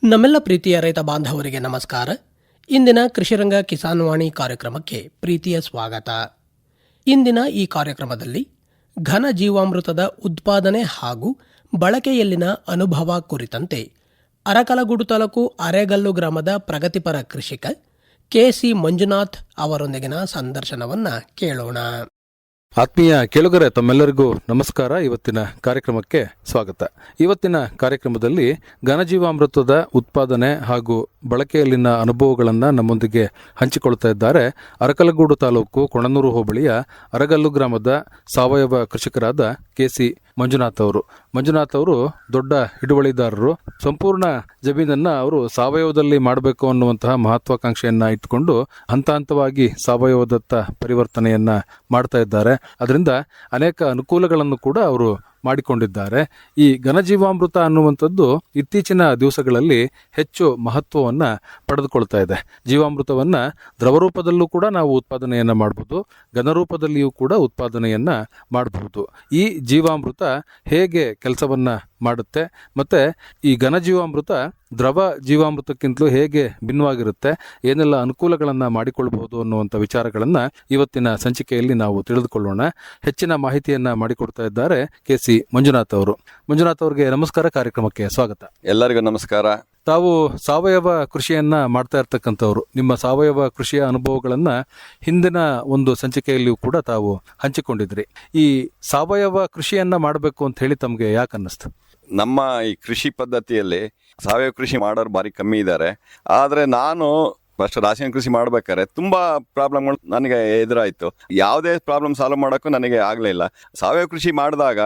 ನಮ್ಮೆಲ್ಲ ಪ್ರೀತಿಯ ರೈತ ಬಾಂಧವರಿಗೆ ನಮಸ್ಕಾರ. ಇಂದಿನ ಕೃಷಿರಂಗ ಕಿಸಾನ್ ವಾಣಿ ಕಾರ್ಯಕ್ರಮಕ್ಕೆ ಪ್ರೀತಿಯ ಸ್ವಾಗತ. ಇಂದಿನ ಈ ಕಾರ್ಯಕ್ರಮದಲ್ಲಿ ಘನ ಜೀವಾಮೃತದ ಉತ್ಪಾದನೆ ಹಾಗೂ ಬಳಕೆಯಲ್ಲಿನ ಅನುಭವ ಕುರಿತಂತೆ ಅರಕಲಗೂಡು ತಾಲೂಕು ಅರೇಗಲ್ಲು ಗ್ರಾಮದ ಪ್ರಗತಿಪರ ಕೃಷಿಕ ಕೆ.ಸಿ. ಮಂಜುನಾಥ್ ಅವರೊಂದಿಗಿನ ಸಂದರ್ಶನವನ್ನು ಕೇಳೋಣ. ಆತ್ಮೀಯ ಕೇಳುಗರೆ, ತಮ್ಮೆಲ್ಲರಿಗೂ ನಮಸ್ಕಾರ. ಇವತ್ತಿನ ಕಾರ್ಯಕ್ರಮಕ್ಕೆ ಸ್ವಾಗತ. ಇವತ್ತಿನ ಕಾರ್ಯಕ್ರಮದಲ್ಲಿ ಘನಜೀವಾಮೃತದ ಉತ್ಪಾದನೆ ಹಾಗೂ ಬಳಕೆಯಲ್ಲಿನ ಅನುಭವಗಳನ್ನು ನಮ್ಮೊಂದಿಗೆ ಹಂಚಿಕೊಳ್ತಾ ಇದ್ದಾರೆ ಅರಕಲಗೂಡು ತಾಲೂಕು ಕೊಣನೂರು ಹೋಬಳಿಯ ಅರಗಲ್ಲು ಗ್ರಾಮದ ಸಾವಯವ ಕೃಷಿಕರಾದ ಕೆ.ಸಿ. ಮಂಜುನಾಥ್ ಅವರು. ಮಂಜುನಾಥ್ ಅವರು ದೊಡ್ಡ ಹಿಡುವಳಿದಾರರು. ಸಂಪೂರ್ಣ ಜಮೀನನ್ನ ಅವರು ಸಾವಯವದಲ್ಲಿ ಮಾಡಬೇಕು ಅನ್ನುವಂತಹ ಮಹತ್ವಾಕಾಂಕ್ಷೆಯನ್ನ ಇಟ್ಟುಕೊಂಡು ಹಂತ ಹಂತವಾಗಿ ಸಾವಯವದತ್ತ ಪರಿವರ್ತನೆಯನ್ನ ಮಾಡ್ತಾ ಇದ್ದಾರೆ. ಅದರಿಂದ ಅನೇಕ ಅನುಕೂಲಗಳನ್ನು ಕೂಡ ಅವರು ಮಾಡಿಕೊಂಡಿದ್ದಾರೆ. ಈ ಘನಜೀವಾಮೃತ ಅನ್ನುವಂಥದ್ದು ಇತ್ತೀಚಿನ ದಿವಸಗಳಲ್ಲಿ ಹೆಚ್ಚು ಮಹತ್ವವನ್ನು ಪಡೆದುಕೊಳ್ತಾ ಇದೆ. ಜೀವಾಮೃತವನ್ನ ದ್ರವರೂಪದಲ್ಲೂ ಕೂಡ ನಾವು ಉತ್ಪಾದನೆಯನ್ನ ಮಾಡಬಹುದು, ಘನರೂಪದಲ್ಲಿಯೂ ಕೂಡ ಉತ್ಪಾದನೆಯನ್ನ ಮಾಡಬಹುದು. ಈ ಜೀವಾಮೃತ ಹೇಗೆ ಕೆಲಸವನ್ನ ಮಾಡುತ್ತೆ, ಮತ್ತೆ ಈ ಘನಜೀವಾಮೃತ ದ್ರವ ಜೀವಾಮೃತಕ್ಕಿಂತಲೂ ಹೇಗೆ ಭಿನ್ನವಾಗಿರುತ್ತೆ, ಏನೆಲ್ಲ ಅನುಕೂಲಗಳನ್ನು ಮಾಡಿಕೊಳ್ಳಬಹುದು ಅನ್ನುವಂಥ ವಿಚಾರಗಳನ್ನು ಇವತ್ತಿನ ಸಂಚಿಕೆಯಲ್ಲಿ ನಾವು ತಿಳಿದುಕೊಳ್ಳೋಣ. ಹೆಚ್ಚಿನ ಮಾಹಿತಿಯನ್ನ ಮಾಡಿಕೊಡ್ತಾ ಇದ್ದಾರೆ ಕೆ.ಸಿ. ಮಂಜುನಾಥ್ ಅವರು. ಮಂಜುನಾಥ್ ಅವರಿಗೆ ನಮಸ್ಕಾರ, ಕಾರ್ಯಕ್ರಮಕ್ಕೆ ಸ್ವಾಗತ. ಎಲ್ಲರಿಗೂ ನಮಸ್ಕಾರ. ತಾವು ಸಾವಯವ ಕೃಷಿಯನ್ನ ಮಾಡ್ತಾ ಇರ್ತಕ್ಕಂಥವ್ರು. ನಿಮ್ಮ ಸಾವಯವ ಕೃಷಿಯ ಅನುಭವಗಳನ್ನ ಹಿಂದಿನ ಒಂದು ಸಂಚಿಕೆಯಲ್ಲಿಯೂ ಕೂಡ ತಾವು ಹಂಚಿಕೊಂಡಿದ್ರಿ. ಈ ಸಾವಯವ ಕೃಷಿಯನ್ನ ಮಾಡಬೇಕು ಅಂತ ಹೇಳಿ ತಮಗೆ ಯಾಕೆ ಅನ್ನಿಸ್ತು? ನಮ್ಮ ಈ ಕೃಷಿ ಪದ್ಧತಿಯಲ್ಲಿ ಸಾವಯವ ಕೃಷಿ ಮಾಡೋರು ಭಾರಿ ಕಮ್ಮಿ ಇದ್ದಾರೆ. ಆದರೆ ನಾನು ಫಸ್ಟ್ ರಾಸಾಯನಿಕ ಕೃಷಿ ಮಾಡ್ಬೇಕಾದ್ರೆ ತುಂಬಾ ಪ್ರಾಬ್ಲಮ್ಗಳು ನನಗೆ ಎದುರಾಯಿತು. ಯಾವುದೇ ಪ್ರಾಬ್ಲಮ್ ಸಾಲ್ವ್ ಮಾಡೋಕ್ಕೂ ನನಗೆ ಆಗಲಿಲ್ಲ. ಸಾವಯವ ಕೃಷಿ ಮಾಡಿದಾಗ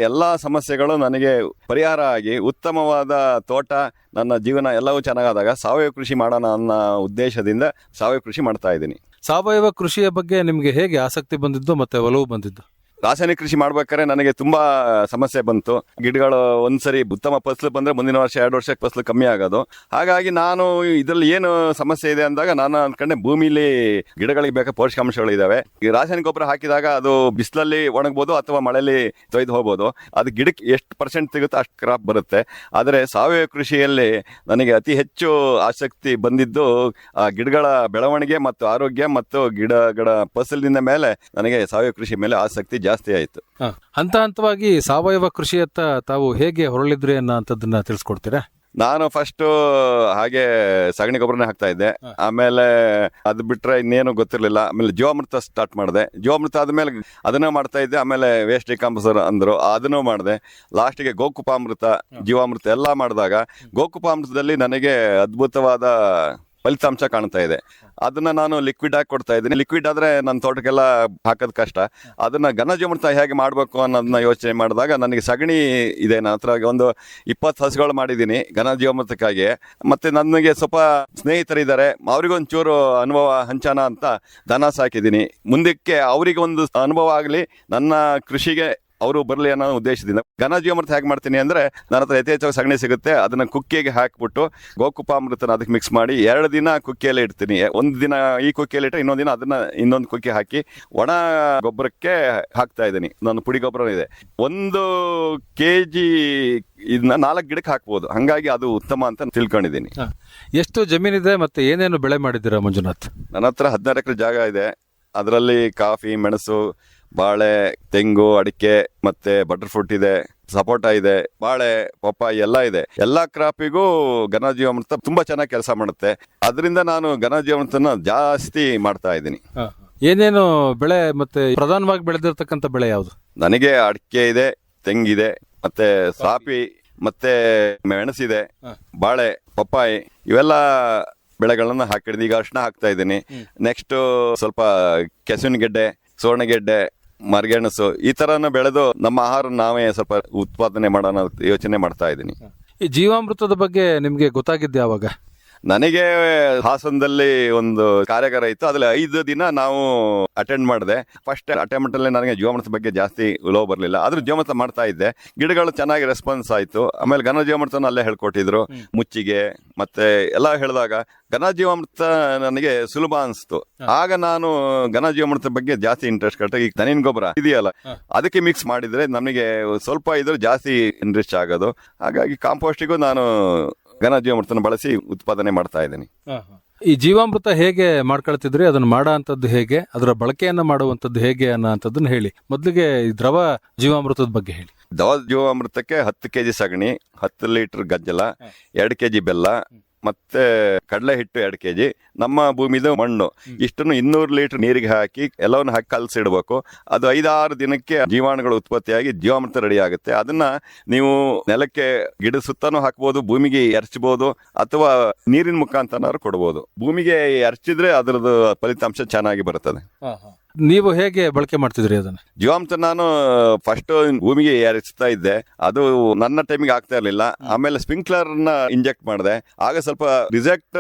ಎಲ್ಲ ಸಮಸ್ಯೆಗಳು ನನಗೆ ಪರಿಹಾರ ಆಗಿ ಉತ್ತಮವಾದ ತೋಟ, ನನ್ನ ಜೀವನ ಎಲ್ಲವೂ ಚೆನ್ನಾಗಾದಾಗ ಸಾವಯವ ಕೃಷಿ ಮಾಡೋಣ ಅನ್ನೋ ಉದ್ದೇಶದಿಂದ ಸಾವಯವ ಕೃಷಿ ಮಾಡ್ತಾ ಇದ್ದೀನಿ. ಸಾವಯವ ಕೃಷಿಯ ಬಗ್ಗೆ ನಿಮಗೆ ಹೇಗೆ ಆಸಕ್ತಿ ಬಂದಿದ್ದು ಮತ್ತೆ ಒಲವು ಬಂದಿದ್ದು? ರಾಸಾಯನಿಕ ಕೃಷಿ ಮಾಡ್ಬೇಕಾದ್ರೆ ನನಗೆ ತುಂಬಾ ಸಮಸ್ಯೆ ಬಂತು. ಗಿಡಗಳು ಒಂದ್ಸರಿ ಉತ್ತಮ ಫಸಲು ಬಂದ್ರೆ ಮುಂದಿನ ವರ್ಷ 2 ವರ್ಷಕ್ಕೆ ಫಸಲು ಕಮ್ಮಿ ಆಗೋದು. ಹಾಗಾಗಿ ನಾನು ಇದರಲ್ಲಿ ಏನು ಸಮಸ್ಯೆ ಇದೆ ಅಂದಾಗ ನಾನು ಅನ್ಕೊಂಡೆ, ಭೂಮಿಲಿ ಗಿಡಗಳಿಗೆ ಬೇಕಾದ ಪೋಷಕಾಂಶಗಳು ಇದಾವೆ. ಈ ರಾಸಾಯನಿಕ ಗೊಬ್ಬರ ಹಾಕಿದಾಗ ಅದು ಬಿಸಿಲಲ್ಲಿ ಒಣಗ್ಬೋದು ಅಥವಾ ಮಳೆಯಲ್ಲಿ ತೊಯ್ದು ಹೋಗ್ಬೋದು. ಅದು ಗಿಡಕ್ಕೆ ಎಷ್ಟು % ಸಿಗುತ್ತೋ ಅಷ್ಟು ಕ್ರಾಪ್ ಬರುತ್ತೆ. ಆದರೆ ಸಾವಯವ ಕೃಷಿಯಲ್ಲಿ ನನಗೆ ಅತಿ ಹೆಚ್ಚು ಆಸಕ್ತಿ ಬಂದಿದ್ದು ಆ ಗಿಡಗಳ ಬೆಳವಣಿಗೆ ಮತ್ತು ಆರೋಗ್ಯ ಮತ್ತು ಗಿಡಗಳ ಫಸಲಿನ ಮೇಲೆ ನನಗೆ ಸಾವಯವ ಕೃಷಿ ಮೇಲೆ ಆಸಕ್ತಿ ಜಾಸ್ತಿ ಆಯಿತು. ಹಂತ ಹಂತವಾಗಿ ಸಾವಯವ ಕೃಷಿಯತ್ತ ತಾವು ಹೇಗೆ ಹೊರಳಿದ್ರಿ ಅನ್ನೋಂಥದ್ದನ್ನ ತಿಳಿಸ್ಕೊಡ್ತೀರಾ? ನಾನು ಫಸ್ಟ್ ಹಾಗೆ ಸಗಣಿ ಗೊಬ್ಬರನೇ ಹಾಕ್ತಾ ಇದ್ದೆ. ಆಮೇಲೆ ಅದು ಬಿಟ್ರೆ ಇನ್ನೇನು ಗೊತ್ತಿರಲಿಲ್ಲ. ಆಮೇಲೆ ಜೀವಾಮೃತ ಸ್ಟಾರ್ಟ್ ಮಾಡಿದೆ. ಜೀವಾಮೃತ ಆದ್ಮೇಲೆ ಅದನ್ನ ಮಾಡ್ತಾ ಇದ್ದೆ. ಆಮೇಲೆ ವೇಸ್ಟ್ ಡಿಕಾಂಪೋಸರ್ ಅಂದ್ರು, ಅದನ್ನು ಮಾಡಿದೆ. ಲಾಸ್ಟಿಗೆ ಗೋಕುಪಾಮೃತ, ಜೀವಾಮೃತ ಎಲ್ಲ ಮಾಡಿದಾಗ ಗೋಕುಪಾಮೃತದಲ್ಲಿ ನನಗೆ ಅದ್ಭುತವಾದ ಫಲಿತಾಂಶ ಕಾಣ್ತಾ ಇದೆ. ಅದನ್ನ ನಾನು ಲಿಕ್ವಿಡ್ ಆಗಿ ಕೊಡ್ತಾ ಇದ್ದೀನಿ. ಲಿಕ್ವಿಡ್ ಆದ್ರೆ ನನ್ನ ತೋಟಕ್ಕೆಲ್ಲ ಹಾಕೋದು ಕಷ್ಟ. ಅದನ್ನ ಘನಜೀವಾಮೃತ ಹೇಗೆ ಮಾಡಬೇಕು ಅನ್ನೋದನ್ನ ಯೋಚನೆ ಮಾಡಿದಾಗ ನನಗೆ ಸಗಣಿ ಇದೆ. ನನ್ನ ಹತ್ರ ಒಂದು 20 ಹಸುಗಳು ಮಾಡಿದ್ದೀನಿ ಘನಜೀವಾಮೃತಕ್ಕಾಗಿ. ಮತ್ತೆ ನನಗೆ ಸ್ವಲ್ಪ ಸ್ನೇಹಿತರಿದ್ದಾರೆ, ಅವರಿಗೊಂಚೂರು ಅನುಭವ ಹಂಚಾನ ಅಂತ ದನ ಸಾಕಿದ್ದೀನಿ. ಮುಂದಕ್ಕೆ ಅವರಿಗೆ ಒಂದು ಅನುಭವ ಆಗಲಿ, ನನ್ನ ಕೃಷಿಗೆ ಅವರು ಬರಲಿ ಅನ್ನೋ ಉದ್ದೇಶದಿಂದ ಘನಜೀವಾಮೃತ ಹೇಗೆ ಮಾಡ್ತೀನಿ ಅಂದರೆ, ನನ್ನ ಹತ್ರ ಯಥೇಚ್ಛವಾಗಿ ಸಗಣಿ ಸಿಗುತ್ತೆ. ಅದನ್ನು ಕುಕ್ಕಿಗೆ ಹಾಕಿಬಿಟ್ಟು ಗೋಕುಪಾಮೃತನ ಅದಕ್ಕೆ ಮಿಕ್ಸ್ ಮಾಡಿ 2 ದಿನ ಕುಕ್ಕಿಯಲ್ಲಿ ಇಡ್ತೀನಿ. ಒಂದು ದಿನ ಈ ಕುಕ್ಕಿಯಲ್ಲಿ ಇಟ್ಟರೆ ಇನ್ನೊಂದು ದಿನ ಅದನ್ನ ಇನ್ನೊಂದು ಕುಕ್ಕಿ ಹಾಕಿ ಒಣ ಗೊಬ್ಬರಕ್ಕೆ ಹಾಕ್ತಾ ಇದ್ದೀನಿ. ನನ್ನ ಪುಡಿ ಗೊಬ್ಬರ ಇದೆ. 1 kg ಇದನ್ನ 4 ಗಿಡಕ್ಕೆ ಹಾಕ್ಬೋದು. ಹಾಗಾಗಿ ಅದು ಉತ್ತಮ ಅಂತ ತಿಳ್ಕೊಂಡಿದ್ದೀನಿ. ಎಷ್ಟು ಜಮೀನಿದೆ ಮತ್ತೆ ಏನೇನು ಬೆಳೆ ಮಾಡಿದ್ದೀರಾ ಮಂಜುನಾಥ್? ನನ್ನ ಹತ್ರ 16 ಎಕರೆ ಜಾಗ ಇದೆ. ಅದರಲ್ಲಿ ಕಾಫಿ, ಮೆಣಸು, ಬಾಳೆ, ತೆಂಗು, ಅಡಿಕೆ, ಮತ್ತೆ ಬಟರ್ ಫ್ರೂಟ್ ಇದೆ, ಸಪೋಟ ಇದೆ, ಬಾಳೆ, ಪಪ್ಪಾಯಿ ಎಲ್ಲ ಇದೆ. ಎಲ್ಲಾ ಕ್ರಾಪಿಗೂ ಘನಜೀವಾಮೃತ ತುಂಬಾ ಚೆನ್ನಾಗಿ ಕೆಲಸ ಮಾಡುತ್ತೆ. ಅದರಿಂದ ನಾನು ಘನಜೀವಾಮೃತನ ಜಾಸ್ತಿ ಮಾಡ್ತಾ ಇದ್ದೀನಿ. ಏನೇನು ಬೆಳೆ ಮತ್ತೆ ಪ್ರಧಾನವಾಗಿ ಬೆಳೆದಿರ್ತಕ್ಕಂಥ ಬೆಳೆ ಯಾವುದು? ನನಗೆ ಅಡಿಕೆ ಇದೆ, ತೆಂಗಿದೆ, ಮತ್ತೆ ಕಾಫಿ, ಮತ್ತೆ ಮೆಣಸಿದೆ, ಬಾಳೆ, ಪಪ್ಪಾಯಿ ಇವೆಲ್ಲ ಬೆಳೆಗಳನ್ನ ಹಾಕಿದ್ದೀನಿ. ಈಗ ಅರ್ಶಿನ ಹಾಕ್ತಾ ಇದ್ದೀನಿ. ನೆಕ್ಸ್ಟ್ ಸ್ವಲ್ಪ ಕೆಸುವಿನ ಗೆಡ್ಡೆ, ಸುವರ್ಣಗೆಡ್ಡೆ, ಮರಗೆಣಸು ಈ ತರನ ಬೆಳೆದು ನಮ್ಮ ಆಹಾರ ನಾವೇ ಸ್ವಲ್ಪ ಉತ್ಪಾದನೆ ಮಾಡೋಣ ಯೋಚನೆ ಮಾಡ್ತಾ ಇದ್ದೀನಿ. ಈ ಜೀವಾಮೃತದ ಬಗ್ಗೆ ನಿಮ್ಗೆ ಗೊತ್ತಾಗಿದ್ದೆ ಯಾವಾಗ? ನನಗೆ ಹಾಸನದಲ್ಲಿ ಒಂದು ಕಾರ್ಯಾಗಾರ ಇತ್ತು. ಅದ್ರಲ್ಲಿ 5 ದಿನ ನಾವು ಅಟೆಂಡ್ ಮಾಡಿದೆ. ಫಸ್ಟ್ ಅಟೆಂಪ್ಟ್ ಅಲ್ಲಿ ನನಗೆ ಜೀವಾಮೃತ ಬಗ್ಗೆ ಜಾಸ್ತಿ ಉಳೋ ಬರಲಿಲ್ಲ. ಆದ್ರೂ ಜೀವಾಮೃತ ಮಾಡ್ತಾ ಇದ್ದೆ. ಗಿಡಗಳು ಚೆನ್ನಾಗಿ ರೆಸ್ಪಾನ್ಸ್ ಆಯ್ತು. ಆಮೇಲೆ ಘನ ಜೀವಾಮೃತನ ಅಲ್ಲೇ ಹೇಳ್ಕೊಟ್ಟಿದ್ರು, ಮುಚ್ಚಿಗೆ ಮತ್ತೆ ಎಲ್ಲ ಹೇಳಿದಾಗ ಘನ ಜೀವಾಮೃತ ನನಗೆ ಸುಲಭ ಅನಿಸ್ತು. ಆಗ ನಾನು ಘನ ಜೀವಾಮೃತ ಬಗ್ಗೆ ಜಾಸ್ತಿ ಇಂಟ್ರೆಸ್ಟ್ ಕಟ್ಟ. ಈಗ ದನಿನ ಗೊಬ್ಬರ ಇದೆಯಲ್ಲ, ಅದಕ್ಕೆ ಮಿಕ್ಸ್ ಮಾಡಿದ್ರೆ ನಮಗೆ ಸ್ವಲ್ಪ ಇದ್ರ ಜಾಸ್ತಿ ಇಂಟ್ರೆಸ್ಟ್ ಆಗೋದು. ಹಾಗಾಗಿ ಕಾಂಪೋಸ್ಟಿಗೂ ನಾನು ಘನ ಜೀವಾಮೃತನ ಬಳಸಿ ಉತ್ಪಾದನೆ ಮಾಡ್ತಾ ಇದ್ದೀನಿ. ಈ ಜೀವಾಮೃತ ಹೇಗೆ ಮಾಡ್ಕೊಳ್ತಿದ್ರಿ, ಅದನ್ನ ಮಾಡೋ ಅಂತದ್ದು ಹೇಗೆ, ಅದರ ಬಳಕೆಯನ್ನ ಮಾಡುವಂತದ್ದು ಹೇಗೆ ಅನ್ನೋಂಥದ್ದನ್ನ ಹೇಳಿ. ಮೊದಲಿಗೆ ಈ ದ್ರವ ಜೀವಾಮೃತದ ಬಗ್ಗೆ ಹೇಳಿ. ದ್ರವ ಜೀವಾಮೃತಕ್ಕೆ 10 kg ಸಗಣಿ, 10 ಲೀಟರ್ ಗಜ್ಜಲ, 2 kg ಬೆಲ್ಲ, ಮತ್ತೆ ಕಡಲೆ ಹಿಟ್ಟು 2 kg, ನಮ್ಮ ಭೂಮಿದು ಮಣ್ಣು, ಇಷ್ಟನ್ನು 200 ಲೀಟರ್ ನೀರಿಗೆ ಹಾಕಿ ಎಲ್ಲವನ್ನು ಹಾಕಿ ಕಲಸಿಡ್ಬೇಕು. ಅದು 5-6 ದಿನಕ್ಕೆ ಜೀವಾಣುಗಳು ಉತ್ಪತ್ತಿಯಾಗಿ ಜೀವಾಮೃತ ರೆಡಿ ಆಗುತ್ತೆ. ಅದನ್ನ ನೀವು ನೆಲಕ್ಕೆ ಗಿಡ ಸುತ್ತಾನು ಹಾಕ್ಬೋದು, ಭೂಮಿಗೆ ಎರಚಬಹುದು, ಅಥವಾ ನೀರಿನ ಮುಖಾಂತರ ಕೊಡ್ಬೋದು. ಭೂಮಿಗೆ ಎರಚಿದ್ರೆ ಅದರದ್ದು ಫಲಿತಾಂಶ ಚೆನ್ನಾಗಿ ಬರುತ್ತದೆ. ನೀವು ಹೇಗೆ ಬಳಕೆ ಮಾಡ್ತಿದ್ರಿ ಅದನ್ನ? ಜೀವಾಮೃತ ನಾನು ಫಸ್ಟ್ ಭೂಮಿಗೆ ಎರಚ್ತಾ ಇದ್ದೆ, ಅದು ನನ್ನ ಟೈಮಿಗೆ ಆಗ್ತಾ ಇರ್ಲಿಲ್ಲ. ಆಮೇಲೆ ಸ್ಪ್ರಿಂಕ್ಲರ್ ನ ಇಂಜೆಕ್ಟ್ ಮಾಡಿದೆ, ಆಗ ಸ್ವಲ್ಪ ರಿಸಲ್ಟ್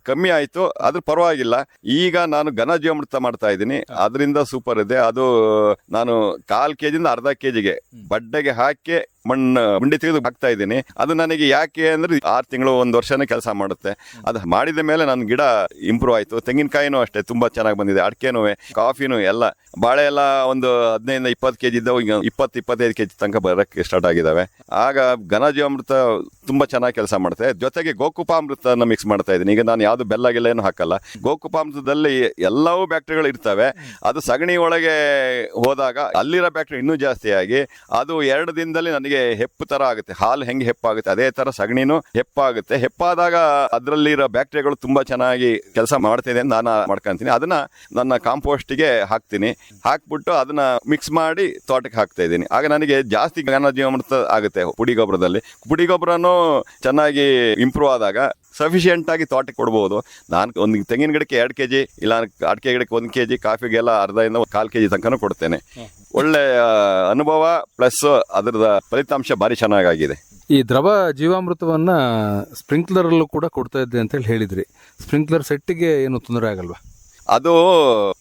ಕಮ್ಮಿ ಆಯ್ತು, ಅದ್ರ ಪರವಾಗಿಲ್ಲ. ಈಗ ನಾನು ಘನ ಜೀವಾಮೃತ ಮಾಡ್ತಾ ಇದ್ದೀನಿ, ಅದರಿಂದ ಸೂಪರ್ ಇದೆ. ಅದು ನಾನು 1/4 kg ಅರ್ಧ kgಗೆ ಬಡ್ಡೆಗೆ ಹಾಕಿ ಮಣ್ಣು ಉಂಡೆ ತೆಗೆದು ಹಾಕ್ತಾ ಇದ್ದೀನಿ. ಅದು ನನಗೆ ಯಾಕೆ ಅಂದ್ರೆ 6 ತಿಂಗಳು 1 ವರ್ಷನೇ ಕೆಲಸ ಮಾಡುತ್ತೆ. ಅದು ಮಾಡಿದ ಮೇಲೆ ನನ್ನ ಗಿಡ ಇಂಪ್ರೂವ್ ಆಯ್ತು. ತೆಂಗಿನಕಾಯಿನೂ ಅಷ್ಟೇ ತುಂಬಾ ಚೆನ್ನಾಗಿ ಬಂದಿದೆ, ಅಡಿಕೆನೂ, ಕಾಫಿನೂ ಎಲ್ಲ. ಬಾಳೆ ಎಲ್ಲ ಒಂದು 15-20 kg ಇದ್ದವು, ಈಗ 20-25 kg ತನಕ ಬರಕ್ಕೆ ಸ್ಟಾರ್ಟ್ ಆಗಿದಾವೆ. ಆಗ ಘನ ಜೀವಾಮೃತ ತುಂಬಾ ಚೆನ್ನಾಗಿ ಕೆಲಸ ಮಾಡುತ್ತೆ. ಜೊತೆಗೆ ಗೋಕುಪಾಮೃತನ ಮಿಕ್ಸ್ ಮಾಡ್ತಾ ಇದ್ದೀನಿ. ಈಗ ನಾನು ಯಾವ್ದು ಬೆಲ್ಲ ಗಿಲ್ಲ ಏನು ಹಾಕಲ್ಲ. ಗೋಕುಪಾಮೃತದಲ್ಲಿ ಎಲ್ಲವೂ ಬ್ಯಾಕ್ಟೀರಿಯಾಗಳು ಇರ್ತವೆ. ಅದು ಸಗಣಿ ಒಳಗೆ ಹೋದಾಗ ಅಲ್ಲಿರೋ ಬ್ಯಾಕ್ಟೀರಿಯಾ ಇನ್ನೂ ಜಾಸ್ತಿ ಆಗಿ ಅದು 2 ದಿನದಲ್ಲಿ ನನಗೆ ಹೆಪ್ಪು ತರ ಆಗುತ್ತೆ. ಹಾಲು ಹೆಂಗೆ ಹೆಪ್ಪಾಗುತ್ತೆ ಅದೇ ತರ ಸಗಣಿನೂ ಹೆಪ್ಪಾಗುತ್ತೆ. ಹೆಪ್ಪಾದಾಗ ಅದರಲ್ಲಿರೋ ಬ್ಯಾಕ್ಟೀರಿಯಾಗಳು ತುಂಬಾ ಚೆನ್ನಾಗಿ ಕೆಲಸ ಮಾಡ್ತಿದೆ ಅಂತ ನಾನು ಮಾಡ್ಕೊಂತೀನಿ. ಅದನ್ನ ನನ್ನ ಕಾಂಪೋಸ್ಟ್ಗೆ ಹಾಕ್ತೀನಿ. ಹಾಕ್ಬಿಟ್ಟು ಅದನ್ನ ಮಿಕ್ಸ್ ಮಾಡಿ ತೋಟಕ್ಕೆ ಹಾಕ್ತಾ ಇದ್ದೀನಿ. ಆಗ ನನಗೆ ಜಾಸ್ತಿ ಘನ ಜೀವಾಮೃತ ಆಗುತ್ತೆ. ಪುಡಿ ಗೊಬ್ಬರದಲ್ಲಿ ಪುಡಿ ಗೊಬ್ಬರನೂ ಚೆನ್ನಾಗಿ ಇಂಪ್ರೂವ್ ಆದಾಗ ಸಫಿಷಿಯೆಂಟ್ ಆಗಿ ತೋಟಕ್ಕೆ ಕೊಡ್ಬೋದು. ನಾನು ಒಂದು ತೆಂಗಿನ ಗಿಡಕ್ಕೆ 2 kg, ಇಲ್ಲ ಅಡಿಕೆ ಗಿಡಕ್ಕೆ 1 kg, ಕಾಫಿಗೆಲ್ಲ 1/2-1/4 kg ತನಕ ಕೊಡ್ತೇನೆ. ಒಳ್ಳೆ ಅನುಭವ ಪ್ಲಸ್ ಅದರದ ಫಲಿತಾಂಶ ಭಾರಿ ಚೆನ್ನಾಗಿದೆ. ಈ ದ್ರವ ಜೀವಾಮೃತವನ್ನ ಸ್ಪ್ರಿಂಕ್ಲರ್ ಅಲ್ಲೂ ಕೂಡ ಕೊಡ್ತಾ ಇದ್ದೆ ಅಂತ ಹೇಳಿದ್ರಿ. ಸ್ಪ್ರಿಂಕ್ಲರ್ ಸೆಟ್ಟಿಗೆ ಏನು ತೊಂದರೆ ಆಗಲ್ವಾ? ಅದು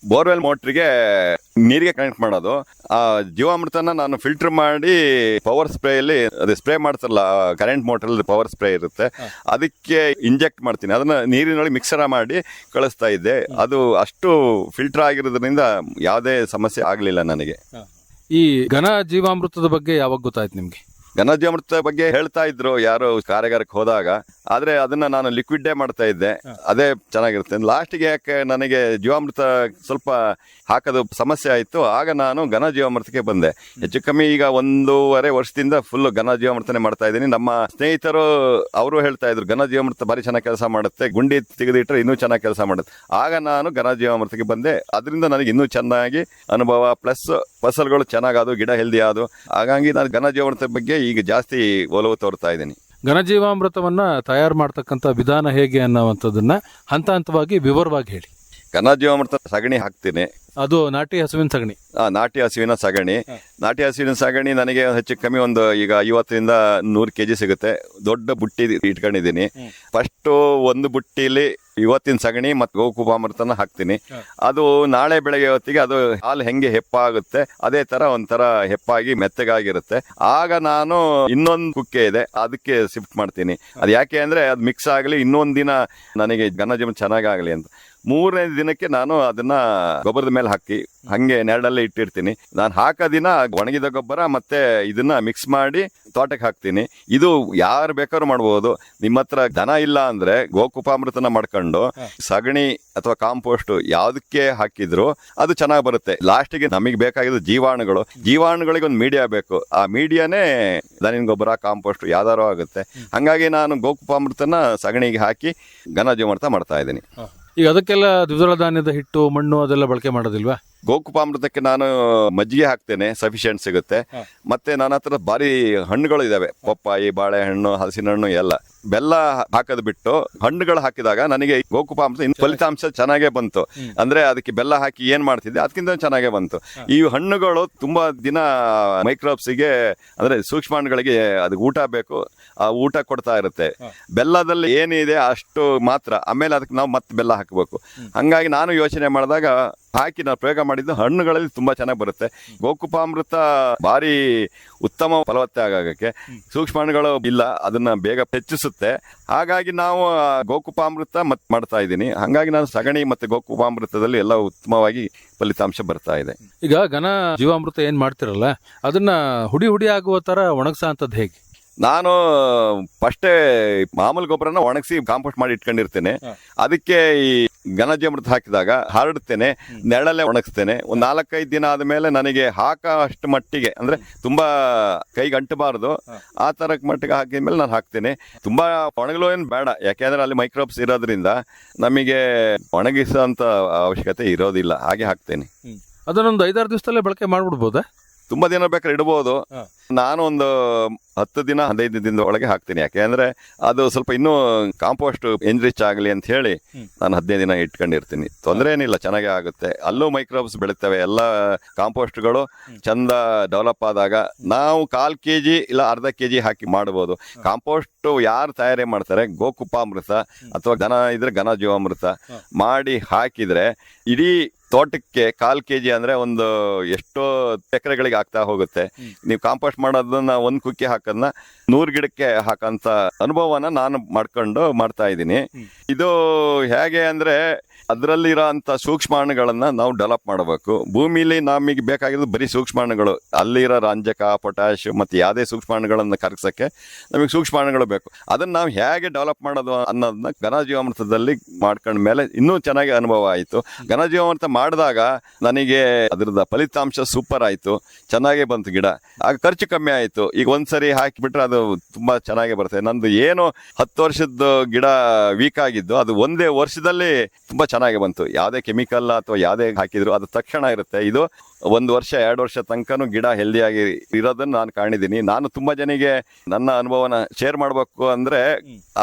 ಬೋರ್ವೆಲ್ ಮೋಟ್ರಿಗೆ ನೀರಿಗೆ ಕನೆಕ್ಟ್ ಮಾಡೋದು. ಆ ಜೀವಾಮೃತನ ನಾನು ಫಿಲ್ಟರ್ ಮಾಡಿ ಪವರ್ ಸ್ಪ್ರೇಯಲ್ಲಿ ಅದೇ ಸ್ಪ್ರೇ ಮಾಡ್ತಾರಲ್ಲ, ಕರೆಂಟ್ ಮೋಟರ್ ಪವರ್ ಸ್ಪ್ರೇ ಇರುತ್ತೆ, ಅದಕ್ಕೆ ಇಂಜೆಕ್ಟ್ ಮಾಡ್ತೀನಿ. ಅದನ್ನ ನೀರಿನೊಳಗೆ ಮಿಕ್ಸರ ಮಾಡಿ ಕಳಿಸ್ತಾ ಇದ್ದೆ. ಅದು ಅಷ್ಟು ಫಿಲ್ಟರ್ ಆಗಿರೋದ್ರಿಂದ ಯಾವುದೇ ಸಮಸ್ಯೆ ಆಗಲಿಲ್ಲ ನನಗೆ. ಈ ಘನ ಜೀವಾಮೃತದ ಬಗ್ಗೆ ಯಾವಾಗ ಗೊತ್ತಾಯ್ತು ನಿಮ್ಗೆ? ಘನ ಜೀವಾಮೃತ ಬಗ್ಗೆ ಹೇಳ್ತಾ ಇದ್ರು ಯಾರು ಕಾರ್ಯಾಗಾರಕ್ಕೆ ಹೋದಾಗ, ಆದ್ರೆ ಅದನ್ನ ನಾನು ಲಿಕ್ವಿಡೇ ಮಾಡ್ತಾ ಇದ್ದೆ. ಅದೇ ಚೆನ್ನಾಗಿರುತ್ತೆ. ಲಾಸ್ಟಿಗೆ ಯಾಕೆ ನನಗೆ ಜೀವಾಮೃತ ಸ್ವಲ್ಪ ಹಾಕೋದು ಸಮಸ್ಯೆ ಆಯ್ತು, ಆಗ ನಾನು ಘನ ಜೀವಾಮೃತಕ್ಕೆ ಬಂದೆ. ಹೆಚ್ಚು ಕಮ್ಮಿ ಈಗ 1.5 ವರ್ಷದಿಂದ ಫುಲ್ ಘನ ಜೀವಾಮೃತನೇ ಮಾಡ್ತಾ ಇದ್ದೀನಿ. ನಮ್ಮ ಸ್ನೇಹಿತರು ಅವರು ಹೇಳ್ತಾ ಇದ್ರು ಘನ ಜೀವಾಮೃತ ಭಾರಿ ಚೆನ್ನಾಗಿ ಕೆಲಸ ಮಾಡುತ್ತೆ, ಗುಂಡಿ ತೆಗೆದಿಟ್ರೆ ಇನ್ನೂ ಚೆನ್ನಾಗಿ ಕೆಲಸ ಮಾಡುತ್ತೆ. ಆಗ ನಾನು ಘನ ಜೀವಾಮೃತಕ್ಕೆ ಬಂದೆ. ಅದರಿಂದ ನನಗೆ ಇನ್ನೂ ಚೆನ್ನಾಗಿ ಅನುಭವ ಪ್ಲಸ್ ಫಸಲುಗಳು ಚೆನ್ನಾಗಾದವು, ಗಿಡ ಹೆಲ್ದಿ ಆದವು. ಹಾಗಾಗಿ ನಾನು ಘನ ಜೀವಾಮೃತ ಬಗ್ಗೆ ಈಗ ಜಾಸ್ತಿ ಒಲವು ತೋರ್ತಾ ಇದ್ದೀನಿ. ಘನಜೀವಾಮೃತವನ್ನ ತಯಾರು ಮಾಡ್ತಕ್ಕಂಥ ವಿಧಾನ ಹೇಗೆ ಅನ್ನುವಂಥದ್ದನ್ನ ಹಂತ ಹಂತವಾಗಿ ವಿವರವಾಗಿ ಹೇಳಿ. ಘನ ಜೀವಾಮೃತ ಸಗಣಿ ಹಾಕ್ತೀನಿ. ಅದು ನಾಟಿ ಹಸುವಿನ ಸಗಣಿ? ನಾಟಿ ಹಸುವಿನ ಸಗಣಿ. ನಾಟಿ ಹಸುವಿನ ಸಗಣಿ ನನಗೆ ಹೆಚ್ಚು ಕಮ್ಮಿ ಒಂದು ಈಗ 50-100 kg ಸಿಗುತ್ತೆ. ದೊಡ್ಡ ಬುಟ್ಟಿ ಇಟ್ಕೊಂಡಿದ್ದೀನಿ. ಫಸ್ಟ್ ಒಂದು ಬುಟ್ಟಿಲಿ ಇವತ್ತಿನ ಸಗಣಿ ಮತ್ತು ಗೋಕುಪಾಮೃತನ ಹಾಕ್ತೀನಿ. ಅದು ನಾಳೆ ಬೆಳಗ್ಗೆ ಹೊತ್ತಿಗೆ ಅದು ಹಾಲು ಹೆಂಗೆ ಹೆಪ್ಪಾಗುತ್ತೆ ಅದೇ ತರ ಒಂಥರ ಹೆಪ್ಪಾಗಿ ಮೆತ್ತಗಾಗಿರುತ್ತೆ. ಆಗ ನಾನು ಇನ್ನೊಂದು ಕುಕ್ಕೆ ಇದೆ, ಅದಕ್ಕೆ ಶಿಫ್ಟ್ ಮಾಡ್ತೀನಿ. ಅದು ಯಾಕೆ ಅಂದ್ರೆ ಅದು ಮಿಕ್ಸ್ ಆಗಲಿ, ಇನ್ನೊಂದು ದಿನ ನನಗೆ ಘನಜೀವನ ಚೆನ್ನಾಗಾಗಲಿ ಅಂತ. 3ನೇ ದಿನಕ್ಕೆ ನಾನು ಅದನ್ನ ಗೊಬ್ಬರದ ಮೇಲೆ ಹಾಕಿ ಹಂಗೆ ನೆರಳಲ್ಲೇ ಇಟ್ಟಿರ್ತೀನಿ. ನಾನು ಹಾಕೋ ದಿನ ಒಣಗಿದ ಗೊಬ್ಬರ ಮತ್ತೆ ಇದನ್ನ ಮಿಕ್ಸ್ ಮಾಡಿ ತೋಟಕ್ಕೆ ಹಾಕ್ತೀನಿ. ಇದು ಯಾರು ಬೇಕಾದ್ರೂ ಮಾಡ್ಬೋದು. ನಿಮ್ಮ ಹತ್ರ ದನ ಇಲ್ಲ ಅಂದ್ರೆ ಗೋಕುಪಾಮೃತನ ಮಾಡ್ಕೊಂಡು ಸಗಣಿ ಅಥವಾ ಕಾಂಪೋಸ್ಟ್ ಯಾವ್ದಕ್ಕೆ ಹಾಕಿದ್ರು ಅದು ಚೆನ್ನಾಗಿ ಬರುತ್ತೆ. ಲಾಸ್ಟಿಗೆ ನಮಗೆ ಬೇಕಾಗಿದ್ದು ಜೀವಾಣುಗಳಿಗೆ ಒಂದು ಮೀಡಿಯಾ ಬೇಕು. ಆ ಮೀಡಿಯಾನೇ ದನಿನ ಗೊಬ್ಬರ, ಕಾಂಪೋಸ್ಟ್ ಯಾವ್ದಾರು ಆಗುತ್ತೆ. ಹಂಗಾಗಿ ನಾನು ಗೋಕುಪಾಮೃತನ ಸಗಣಿಗೆ ಹಾಕಿ ಘನ ಜೀವಾಮೃತ ಮಾಡ್ತಾ ಇದ್ದೀನಿ. ಈಗ ಅದಕ್ಕೆಲ್ಲ ದ್ವಿದಳ ಧಾನ್ಯದ ಹಿಟ್ಟು, ಮಣ್ಣು ಅದೆಲ್ಲ ಬಳಕೆ ಮಾಡೋದಿಲ್ವಾ? ಗೋಕುಪಾಮೃತಕ್ಕೆ ನಾನು ಮಜ್ಜಿಗೆ ಹಾಕ್ತೇನೆ, ಸಫಿಷಿಯೆಂಟ್ ಸಿಗುತ್ತೆ. ಮತ್ತೆ ನನ್ನ ಹತ್ರ ಭಾರಿ ಹಣ್ಣುಗಳು ಇದಾವೆ, ಪಪ್ಪಾಯಿ, ಬಾಳೆಹಣ್ಣು, ಹಲಸಿನ ಹಣ್ಣು ಎಲ್ಲ. ಬೆಲ್ಲ ಹಾಕೋದು ಬಿಟ್ಟು ಹಣ್ಣುಗಳು ಹಾಕಿದಾಗ ನನಗೆ ಗೋಕುಪಾಮೃತ ಫಲಿತಾಂಶ ಚೆನ್ನಾಗೇ ಬಂತು. ಅಂದ್ರೆ ಅದಕ್ಕೆ ಬೆಲ್ಲ ಹಾಕಿ ಏನ್ ಮಾಡ್ತಿದ್ದೆ ಅದಕ್ಕಿಂತ ಚೆನ್ನಾಗೇ ಬಂತು. ಈ ಹಣ್ಣುಗಳು ತುಂಬಾ ದಿನ ಮೈಕ್ರೋಬ್ಸ್ಗೆ ಅಂದ್ರೆ ಸೂಕ್ಷ್ಮಾಣುಗಳಿಗೆ ಅದಕ್ಕೆ ಊಟ ಬೇಕು, ಆ ಊಟ ಕೊಡ್ತಾ ಇರುತ್ತೆ. ಬೆಲ್ಲದಲ್ಲಿ ಏನಿದೆ ಅಷ್ಟು ಮಾತ್ರ, ಆಮೇಲೆ ಅದಕ್ಕೆ ನಾವು ಮತ್ತೆ ಬೆಲ್ಲ ಹಾಕಬೇಕು. ಹಂಗಾಗಿ ನಾನು ಯೋಚನೆ ಮಾಡಿದಾಗ ಹಾಕಿ ನಾವು ಪ್ರಯೋಗ ಮಾಡಿದ್ದು ಹಣ್ಣುಗಳಲ್ಲಿ ತುಂಬಾ ಚೆನ್ನಾಗಿ ಬರುತ್ತೆ. ಗೋಕುಪಾಮೃತ ಭಾರಿ ಉತ್ತಮ ಫಲವತ್ತೆ ಆಗಕ್ಕೆ ಸೂಕ್ಷ್ಮಾಣುಗಳು ಇಲ್ಲ, ಅದನ್ನ ಬೇಗ ಹೆಚ್ಚಿಸುತ್ತೆ. ಹಾಗಾಗಿ ನಾವು ಗೋಕುಪಾಮೃತ ಮಾಡ್ತಾ ಇದ್ದೀನಿ. ಹಾಗಾಗಿ ನಾನು ಸಗಣಿ ಮತ್ತೆ ಗೋಕುಪಾಮೃತದಲ್ಲಿ ಎಲ್ಲ ಉತ್ತಮವಾಗಿ ಫಲಿತಾಂಶ ಬರ್ತಾ ಇದೆ. ಈಗ ಘನ ಜೀವಾಮೃತ ಏನ್ ಮಾಡ್ತಿರಲ್ಲ ಅದನ್ನ ಹುಡಿ ಆಗುವ ತರ ಒಣಗ್ಸ ಅಂತದ್ ಹೇಗೆ? ನಾನು ಫಸ್ಟೇ ಮಾಮೂಲು ಗೊಬ್ಬರನ ಒಣಗಿಸಿ ಕಾಂಪೋಸ್ಟ್ ಮಾಡಿ ಇಟ್ಕೊಂಡಿರ್ತೇನೆ. ಅದಕ್ಕೆ ಈ ಘನಜೀವಾಮೃತ ಹಾಕಿದಾಗ ಹರಡುತ್ತೇನೆ, ನೆರಳಲ್ಲೇ ಒಣಗಿಸ್ತೇನೆ. ಒಂದು 4-5 ದಿನ ಆದಮೇಲೆ ನನಗೆ ಅಷ್ಟು ಮಟ್ಟಿಗೆ ಅಂದ್ರೆ ತುಂಬಾ ಕೈಗೆ ಅಂಟಬಾರದು ಆ ತರ ಮಟ್ಟಿಗೆ ಹಾಕಿದ ಮೇಲೆ ನಾನು ಹಾಕ್ತೇನೆ. ತುಂಬಾ ಒಣಗಲು ಏನು ಬೇಡ, ಯಾಕೆಂದ್ರೆ ಅಲ್ಲಿ ಮೈಕ್ರೋಬ್ಸ್ ಇರೋದ್ರಿಂದ ನಮಗೆ ಒಣಗಿಸುವಂತ ಅವಶ್ಯಕತೆ ಇರೋದಿಲ್ಲ. ಹಾಗೆ ಹಾಕ್ತೇನೆ. ಅದನ್ನೊಂದು 5-6 ದಿವಸದಲ್ಲೇ ಬಳಕೆ ಮಾಡ್ಬಿಡ್ಬೋದಾ? ತುಂಬಾ ದಿನ ಬೇಕಾದ್ರೆ ಇಡಬಹುದು. ನಾನು ಒಂದು 10 ದಿನ 15 ದಿನದ ಒಳಗೆ ಹಾಕ್ತೀನಿ. ಯಾಕೆಂದ್ರೆ ಅದು ಸ್ವಲ್ಪ ಇನ್ನೂ ಕಾಂಪೋಸ್ಟ್ ಎನ್ರಿಚ್ ಆಗಲಿ ಅಂತ ಹೇಳಿ ನಾನು 15 ದಿನ ಇಟ್ಕೊಂಡಿರ್ತೀನಿ. ತೊಂದರೆ ಏನಿಲ್ಲ, ಚೆನ್ನಾಗೇ ಆಗುತ್ತೆ. ಅಲ್ಲೂ ಮೈಕ್ರೋಬ್ಸ್ ಬೆಳಿತವೆ. ಎಲ್ಲ ಕಾಂಪೋಸ್ಟ್ಗಳು ಚಂದ ಡೆವಲಪ್ ಆದಾಗ ನಾವು 1/4 kg ಇಲ್ಲ ಅರ್ಧ kg ಹಾಕಿ ಮಾಡಬಹುದು. ಕಾಂಪೋಸ್ಟ್ ಯಾರು ತಯಾರಿ ಮಾಡ್ತಾರೆ, ಗೋಕುಪಾಮೃತ ಅಥವಾ ಘನ ಜೀವಾಮೃತ ಮಾಡಿ ಹಾಕಿದ್ರೆ ಇಡೀ ತೋಟಕ್ಕೆ 1/4 kg ಅಂದ್ರೆ ಒಂದು ಎಷ್ಟೋ ಎಕರೆಗಳಿಗೆ ಆಗ್ತಾ ಹೋಗುತ್ತೆ. ನೀವು ಕಾಂಪೋಸ್ಟ್ ಮಾಡೋದನ್ನ 1 ಕುಕ್ಕಿ ಹಾಕೋದನ್ನ 100 ಗಿಡಕ್ಕೆ ಹಾಕಂತ ಅನುಭವನ ನಾನು ಮಾಡ್ತಾ ಇದ್ದೀನಿ. ಇದು ಹೇಗೆ ಅಂದ್ರೆ ಅದರಲ್ಲಿರೋ ಅಂತ ಸೂಕ್ಷ್ಮಾಣುಗಳನ್ನ ನಾವು ಡೆವಲಪ್ ಮಾಡಬೇಕು. ಭೂಮಿಲಿ ನಮಗೆ ಬೇಕಾಗಿರೋದು ಬರೀ ಸೂಕ್ಷ್ಮಾಣುಗಳು. ಅಲ್ಲಿರೋ ರಂಜಕ, ಪೊಟ್ಯಾಶ್ ಮತ್ತೆ ಯಾವುದೇ ಸೂಕ್ಷ್ಮಾಣುಗಳನ್ನ ಕರಗಿಸಕ್ಕೆ ನಮಗೆ ಸೂಕ್ಷ್ಮಾಣುಗಳು ಬೇಕು. ಅದನ್ನ ನಾವು ಹೇಗೆ ಡೆವಲಪ್ ಮಾಡೋದು ಅನ್ನೋದನ್ನ ಘನಜೀವಾಮೃತದಲ್ಲಿ ಮಾಡ್ಕೊಂಡ ಮೇಲೆ ಇನ್ನೂ ಚೆನ್ನಾಗಿ ಅನುಭವ ಆಯಿತು. ಘನಜೀವಾಮೃತ ಮಾಡಿದಾಗ ನನಗೆ ಅದರದ ಫಲಿತಾಂಶ ಸೂಪರ್ ಆಯಿತು, ಚೆನ್ನಾಗೇ ಬಂತು ಗಿಡ. ಆಗ ಖರ್ಚು ಕಮ್ಮಿ ಆಯಿತು. ಈಗ ಒಂದ್ಸರಿ ಹಾಕಿಬಿಟ್ರೆ ಅದು ತುಂಬಾ ಚೆನ್ನಾಗಿ ಬರುತ್ತೆ. ನಂದು ಏನು 10 ವರ್ಷದ ಗಿಡ ವೀಕ್ ಆಗಿದ್ದು ಅದು ಒಂದೇ ವರ್ಷದಲ್ಲಿ ತುಂಬಾ ಚೆನ್ನಾಗಿ ಬಂತು. ಯಾವುದೇ ಕೆಮಿಕಲ್ ಅಥವಾ ಯಾವುದೇ ಹಾಕಿದ್ರು ಅದು ತಕ್ಷಣ ಇರುತ್ತೆ. ಇದು 1 ವರ್ಷ 2 ವರ್ಷ ತನಕನೂ ಗಿಡ ಹೆಲ್ದಿಯಾಗಿ ಇರೋದನ್ನ ನಾನು ಕಾಣಿದ್ದೀನಿ. ನಾನು ತುಂಬಾ ಜನಿಗೆ ನನ್ನ ಅನುಭವನ ಶೇರ್ ಮಾಡ್ಬೇಕು ಅಂದ್ರೆ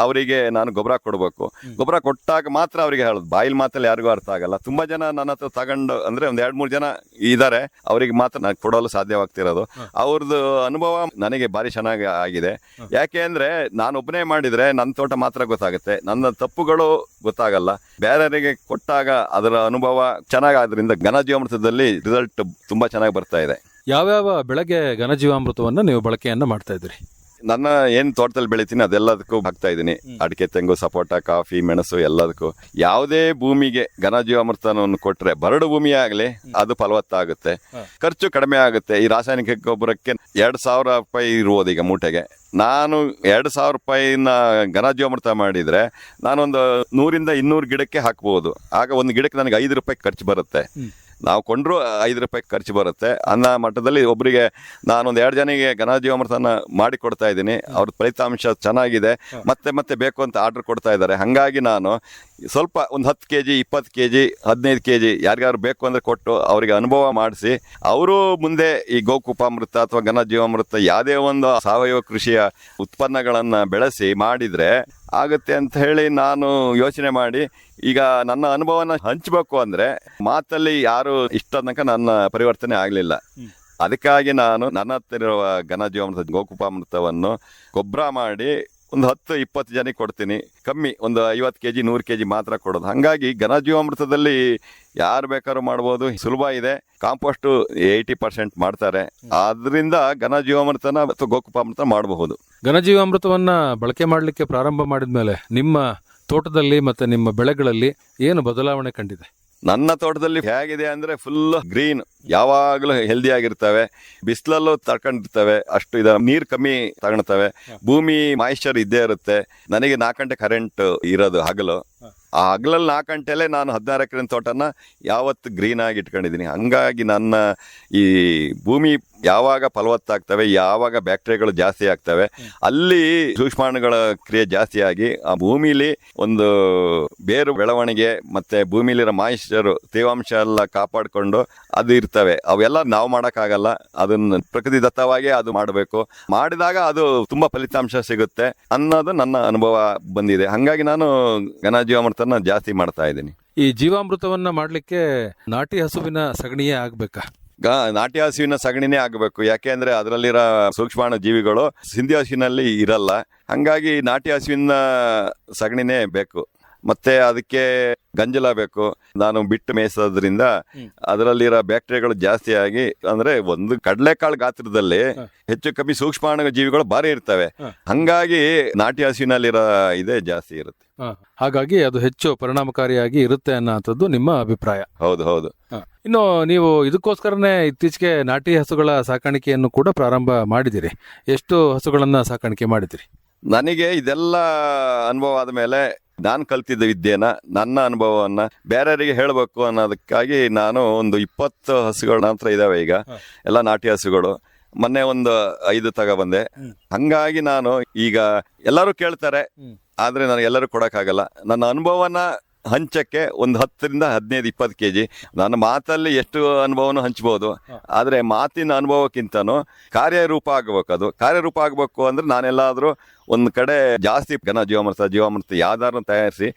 ಅವರಿಗೆ ನಾನು ಗೊಬ್ಬರ ಕೊಡ್ಬೇಕು. ಗೊಬ್ಬರ ಕೊಟ್ಟಾಗ ಮಾತ್ರ ಅವರಿಗೆ ಹೇಳೋದು, ಬಾಯಿಲ್ ಮಾತಲ್ಲಿ ಯಾರಿಗೂ ಅರ್ಥ ಆಗಲ್ಲ. ತುಂಬಾ ಜನ ನನ್ನ ಹತ್ರ ತಗೊಂಡು ಅಂದ್ರೆ ಒಂದ್ 2-3 ಜನ ಇದ್ದಾರೆ, ಅವರಿಗೆ ಮಾತ್ರ ನಾನು ಕೊಡಲು ಸಾಧ್ಯವಾಗ್ತಿರೋದು. ಅವ್ರದ್ದು ಅನುಭವ ನನಗೆ ಭಾರಿ ಚೆನ್ನಾಗಿ ಆಗಿದೆ. ಯಾಕೆ ಅಂದ್ರೆ ನಾನು ಒಬ್ಬನೇ ಮಾಡಿದ್ರೆ ನನ್ನ ತೋಟ ಮಾತ್ರ ಗೊತ್ತಾಗುತ್ತೆ, ನನ್ನ ತಪ್ಪುಗಳು ಗೊತ್ತಾಗಲ್ಲ. ಬೇರೆಯವರಿಗೆ ಕೊಟ್ಟಾಗ ಅದರ ಅನುಭವ ಚೆನ್ನಾಗಾದ್ರಿಂದ ಘನಜೀವಾಮೃತದಲ್ಲಿ ರಿಸಲ್ಟ್ ತುಂಬಾ ಚೆನ್ನಾಗಿ ಬರ್ತಾ ಇದೆ. ಯಾವ್ಯಾವ ಬೆಳೆಗೆ ಘನಜೀವಾಮೃತವನ್ನ ನೀವು ಬಳಕೆಯನ್ನ ಮಾಡ್ತಾ ಇದ್ದೀರಿ? ನನ್ನ ಏನ್ ತೋಟದಲ್ಲಿ ಬೆಳಿತೀನಿ ಅದೆಲ್ಲದಕ್ಕೂ ಹಾಕ್ತಾ ಇದ್ದೀನಿ. ಅಡಿಕೆ, ತೆಂಗು, ಸಪೋಟ, ಕಾಫಿ, ಮೆಣಸು ಎಲ್ಲದಕ್ಕೂ. ಯಾವುದೇ ಭೂಮಿಗೆ ಘನಜೀವಾಮೃತವನ್ನು ಕೊಟ್ರೆ, ಬರಡು ಭೂಮಿ ಆಗ್ಲಿ ಅದು ಫಲವತ್ತಾಗುತ್ತೆ, ಖರ್ಚು ಕಡಿಮೆ ಆಗುತ್ತೆ. ಈ ರಾಸಾಯನಿಕ ಗೊಬ್ಬರಕ್ಕೆ 2,000 ರೂಪಾಯಿ ಇರುವುದು ಈಗ ಮೂಟೆಗೆ. ನಾನು 2,000 ರೂಪಾಯಿನ ಘನಜೀವಾಮೃತ ಮಾಡಿದ್ರೆ ನಾನೊಂದು 100-200 ಗಿಡಕ್ಕೆ ಹಾಕ್ಬಹುದು. ಆಗ ಒಂದು ಗಿಡಕ್ಕೆ ನನಗೆ 5 ರೂಪಾಯಿ ಖರ್ಚು ಬರುತ್ತೆ. ನಾವು ಕೊಂಡ್ರು 5 ರೂಪಾಯಿ ಖರ್ಚು ಬರುತ್ತೆ ಅನ್ನೋ ಮಟ್ಟದಲ್ಲಿ ಒಬ್ಬರಿಗೆ ನಾನೊಂದು 2 ಜನಿಗೆ ಘನಜೀವಾಮೃತನ ಮಾಡಿ ಕೊಡ್ತಾ ಇದ್ದೀನಿ. ಅವ್ರ ಫಲಿತಾಂಶ ಚೆನ್ನಾಗಿದೆ, ಮತ್ತೆ ಬೇಕು ಅಂತ ಆರ್ಡರ್ ಕೊಡ್ತಾ ಇದ್ದಾರೆ. ಹಾಗಾಗಿ ನಾನು ಸ್ವಲ್ಪ ಒಂದು 10 kg 20 kg 15 kg ಯಾರಿಗಾರು ಬೇಕು ಅಂದ್ರೆ ಕೊಟ್ಟು ಅವರಿಗೆ ಅನುಭವ ಮಾಡಿಸಿ, ಅವರು ಮುಂದೆ ಈ ಗೋಕುಪಾಮೃತ ಅಥವಾ ಘನಜೀವಾಮೃತ ಯಾವುದೇ ಒಂದು ಸಾವಯವ ಕೃಷಿಯ ಉತ್ಪನ್ನಗಳನ್ನ ಬೆಳೆಸಿ ಮಾಡಿದ್ರೆ ಆಗುತ್ತೆ ಅಂತ ಹೇಳಿ ನಾನು ಯೋಚನೆ ಮಾಡಿ ಈಗ ನನ್ನ ಅನುಭವನ ಹಂಚಬೇಕು. ಅಂದ್ರೆ ಮಾತಲ್ಲಿ ಯಾರು ಇಷ್ಟ ತನಕ ನನ್ನ ಪರಿವರ್ತನೆ ಆಗಲಿಲ್ಲ. ಅದಕ್ಕಾಗಿ ನಾನು ನನ್ನ ಹತ್ತಿರ ಇರುವ ಘನಜೀವಾಮೃತ ಗೋಕುಪಾಮೃತವನ್ನು ಗೊಬ್ಬರ ಮಾಡಿ ಒಂದು 10-20 ಜನಕ್ಕೆ ಕೊಡ್ತೀನಿ. ಕಮ್ಮಿ ಒಂದು 50 kg 100 kg ಮಾತ್ರ ಕೊಡೋದು. ಹಾಗಾಗಿ ಘನಜೀವಾಮೃತದಲ್ಲಿ ಯಾರು ಬೇಕಾದ್ರೂ ಮಾಡ್ಬೋದು, ಸುಲಭ ಇದೆ. ಕಾಂಪೋಸ್ಟ್ 80% ಮಾಡ್ತಾರೆ. ಆದ್ರಿಂದ ಘನಜೀವಾಮೃತನ ಅಥವಾ ಗೋಕುಪಾಮೃತ ಮಾಡಬಹುದು. ಘನಜೀವಾಮೃತವನ್ನ ಬಳಕೆ ಮಾಡಲಿಕ್ಕೆ ಪ್ರಾರಂಭ ಮಾಡಿದ್ಮೇಲೆ ನಿಮ್ಮ ತೋಟದಲ್ಲಿ ಮತ್ತೆ ನಿಮ್ಮ ಬೆಳೆಗಳಲ್ಲಿ ಏನು ಬದಲಾವಣೆ ಕಂಡಿದೆ? ನನ್ನ ತೋಟದಲ್ಲಿ ಹೇಗಿದೆ ಅಂದ್ರೆ ಫುಲ್ ಗ್ರೀನ್, ಯಾವಾಗಲೂ ಹೆಲ್ದಿ ಆಗಿರ್ತವೆ, ಬಿಸಿಲಲ್ಲೂ ತಡ್ಕೊಂಡಿರ್ತವೆ, ಅಷ್ಟು ನೀರು ಕಮ್ಮಿ ತಗೊಳ್ತವೆ, ಭೂಮಿ ಮಾಯಿಶ್ಚರ್ ಇದ್ದೇ ಇರುತ್ತೆ. ನನಗೆ 4 ಗಂಟೆ ಕರೆಂಟ್ ಇರೋದು ಹಗಲು. ಆ ಹಗಲಲ್ಲಿ 4 ಗಂಟೆಲೆ ನಾನು 16 ಎಕರೆ ತೋಟನ ಯಾವತ್ತು ಗ್ರೀನ್ ಆಗಿ ಇಟ್ಕೊಂಡಿದ್ದೀನಿ. ಹಂಗಾಗಿ ನನ್ನ ಈ ಭೂಮಿ ಯಾವಾಗ ಫಲವತ್ತಾಗ್ತವೆ, ಯಾವಾಗ ಬ್ಯಾಕ್ಟೀರಿಯಾಗಳು ಜಾಸ್ತಿ ಆಗ್ತವೆ, ಅಲ್ಲಿ ಸೂಕ್ಷ್ಮಾಣುಗಳ ಕ್ರಿಯೆ ಜಾಸ್ತಿ ಆಗಿ ಆ ಭೂಮಿಲಿ ಒಂದು ಬೇರು ಬೆಳವಣಿಗೆ ಮತ್ತೆ ಭೂಮಿಲಿರೋ ಮಾಯಿಶ್ಚರ್ ತೇವಾಂಶ ಎಲ್ಲ ಕಾಪಾಡಿಕೊಂಡು ಅದು ಇರ್ತವೆ. ಅವೆಲ್ಲ ನಾವು ಮಾಡೋಕ್ಕಾಗಲ್ಲ, ಅದನ್ನ ಪ್ರಕೃತಿ ದತ್ತವಾಗಿ ಅದು ಮಾಡಬೇಕು. ಮಾಡಿದಾಗ ಅದು ತುಂಬಾ ಫಲಿತಾಂಶ ಸಿಗುತ್ತೆ ಅನ್ನೋದು ನನ್ನ ಅನುಭವ ಬಂದಿದೆ. ಹಂಗಾಗಿ ನಾನು ಘನಜೀವಾಮೃತನ ಜಾಸ್ತಿ ಮಾಡ್ತಾ ಇದ್ದೀನಿ. ಈ ಜೀವಾಮೃತವನ್ನ ಮಾಡ್ಲಿಕ್ಕೆ ನಾಟಿ ಹಸುವಿನ ಸಗಣಿಯೇ ಆಗ್ಬೇಕಾ? ನಾಟಿ ಹಸುವಿನ ಸಗಣಿನೇ ಆಗಬೇಕು. ಯಾಕೆ ಅಂದ್ರೆ ಅದರಲ್ಲಿರೋ ಸೂಕ್ಷ್ಮಾಣು ಜೀವಿಗಳು ಸಿಂಧಿ ಹಸುವಿನಲ್ಲಿ ಇರಲ್ಲ. ಹಂಗಾಗಿ ನಾಟಿ ಹಸುವಿನ ಸಗಣಿನೇ ಬೇಕು. ಮತ್ತೆ ಅದಕ್ಕೆ ಗಂಜಲ ಬೇಕು. ನಾನು ಬಿಟ್ಟು ಮೇಯಿಸೋದ್ರಿಂದ ಅದರಲ್ಲಿರೋ ಬ್ಯಾಕ್ಟೀರಿಯಾಗಳು ಜಾಸ್ತಿ ಆಗಿ, ಅಂದ್ರೆ ಒಂದು ಕಡಲೆಕಾಳು ಗಾತ್ರದಲ್ಲಿ ಹೆಚ್ಚು ಕಮ್ಮಿ ಸೂಕ್ಷ್ಮಾಣು ಜೀವಿಗಳು ಭಾರಿ ಇರ್ತವೆ. ಹಂಗಾಗಿ ನಾಟಿ ಹಸುವಿನಲ್ಲಿರೋ ಇದೇ ಜಾಸ್ತಿ ಇರುತ್ತೆ. ಹಾಗಾಗಿ ಅದು ಹೆಚ್ಚು ಪರಿಣಾಮಕಾರಿಯಾಗಿ ಇರುತ್ತೆ ಅನ್ನೋಂಥದ್ದು ನಿಮ್ಮ ಅಭಿಪ್ರಾಯ. ಹೌದು ಹೌದು. ಇನ್ನು ನೀವು ಇದಕ್ಕೋಸ್ಕರನೇ ಇತ್ತೀಚೆಗೆ ನಾಟಿ ಹಸುಗಳ ಸಾಕಾಣಿಕೆಯನ್ನು ಕೂಡ ಪ್ರಾರಂಭ ಮಾಡಿದಿರಿ. ಎಷ್ಟು ಹಸುಗಳನ್ನ ಸಾಕಾಣಿಕೆ ಮಾಡಿದಿರಿ? ನನಗೆ ಇದೆಲ್ಲ ಅನುಭವ ಆದ್ಮೇಲೆ ನಾನು ಕಲ್ತಿದ್ದ ವಿದ್ಯೆನ, ನನ್ನ ಅನುಭವವನ್ನ ಬೇರೆಯವರಿಗೆ ಹೇಳಬೇಕು ಅನ್ನೋದಕ್ಕಾಗಿ ನಾನು ಒಂದು 20 ಹಸುಗಳ ನಂತರ ಇದಾವೆ ಈಗ, ಎಲ್ಲ ನಾಟಿ ಹಸುಗಳು. ಮೊನ್ನೆ ಒಂದು 5 ತಗೊಬಂದೆ. ಹಂಗಾಗಿ ನಾನು ಈಗ ಎಲ್ಲರೂ ಕೇಳ್ತಾರೆ, ಆದ್ರೆ ನನಗೆ ಎಲ್ಲರೂ ಕೊಡಕ್ಕಾಗಲ್ಲ. ನನ್ನ ಅನುಭವನ ಹಂಚಕ್ಕೆ ಒಂದು 10ರಿಂದ 15, 20 kg. ನನ್ನ ಮಾತಲ್ಲಿ ಎಷ್ಟು ಅನುಭವನೂ ಹಂಚ್ಬೋದು, ಆದ್ರೆ ಮಾತಿನ ಅನುಭವಕ್ಕಿಂತನೂ ಕಾರ್ಯರೂಪ ಆಗ್ಬೇಕು. ಅದು ಕಾರ್ಯರೂಪ ಆಗ್ಬೇಕು ಅಂದ್ರೆ ನಾನೆಲ್ಲಾದ್ರೂ ಒಂದು ಕಡೆ ಜಾಸ್ತಿ ಘನ ಜೀವಾಮೃತ ಯಾವ್ದಾದ್ರು ತಯಾರಿಸಿ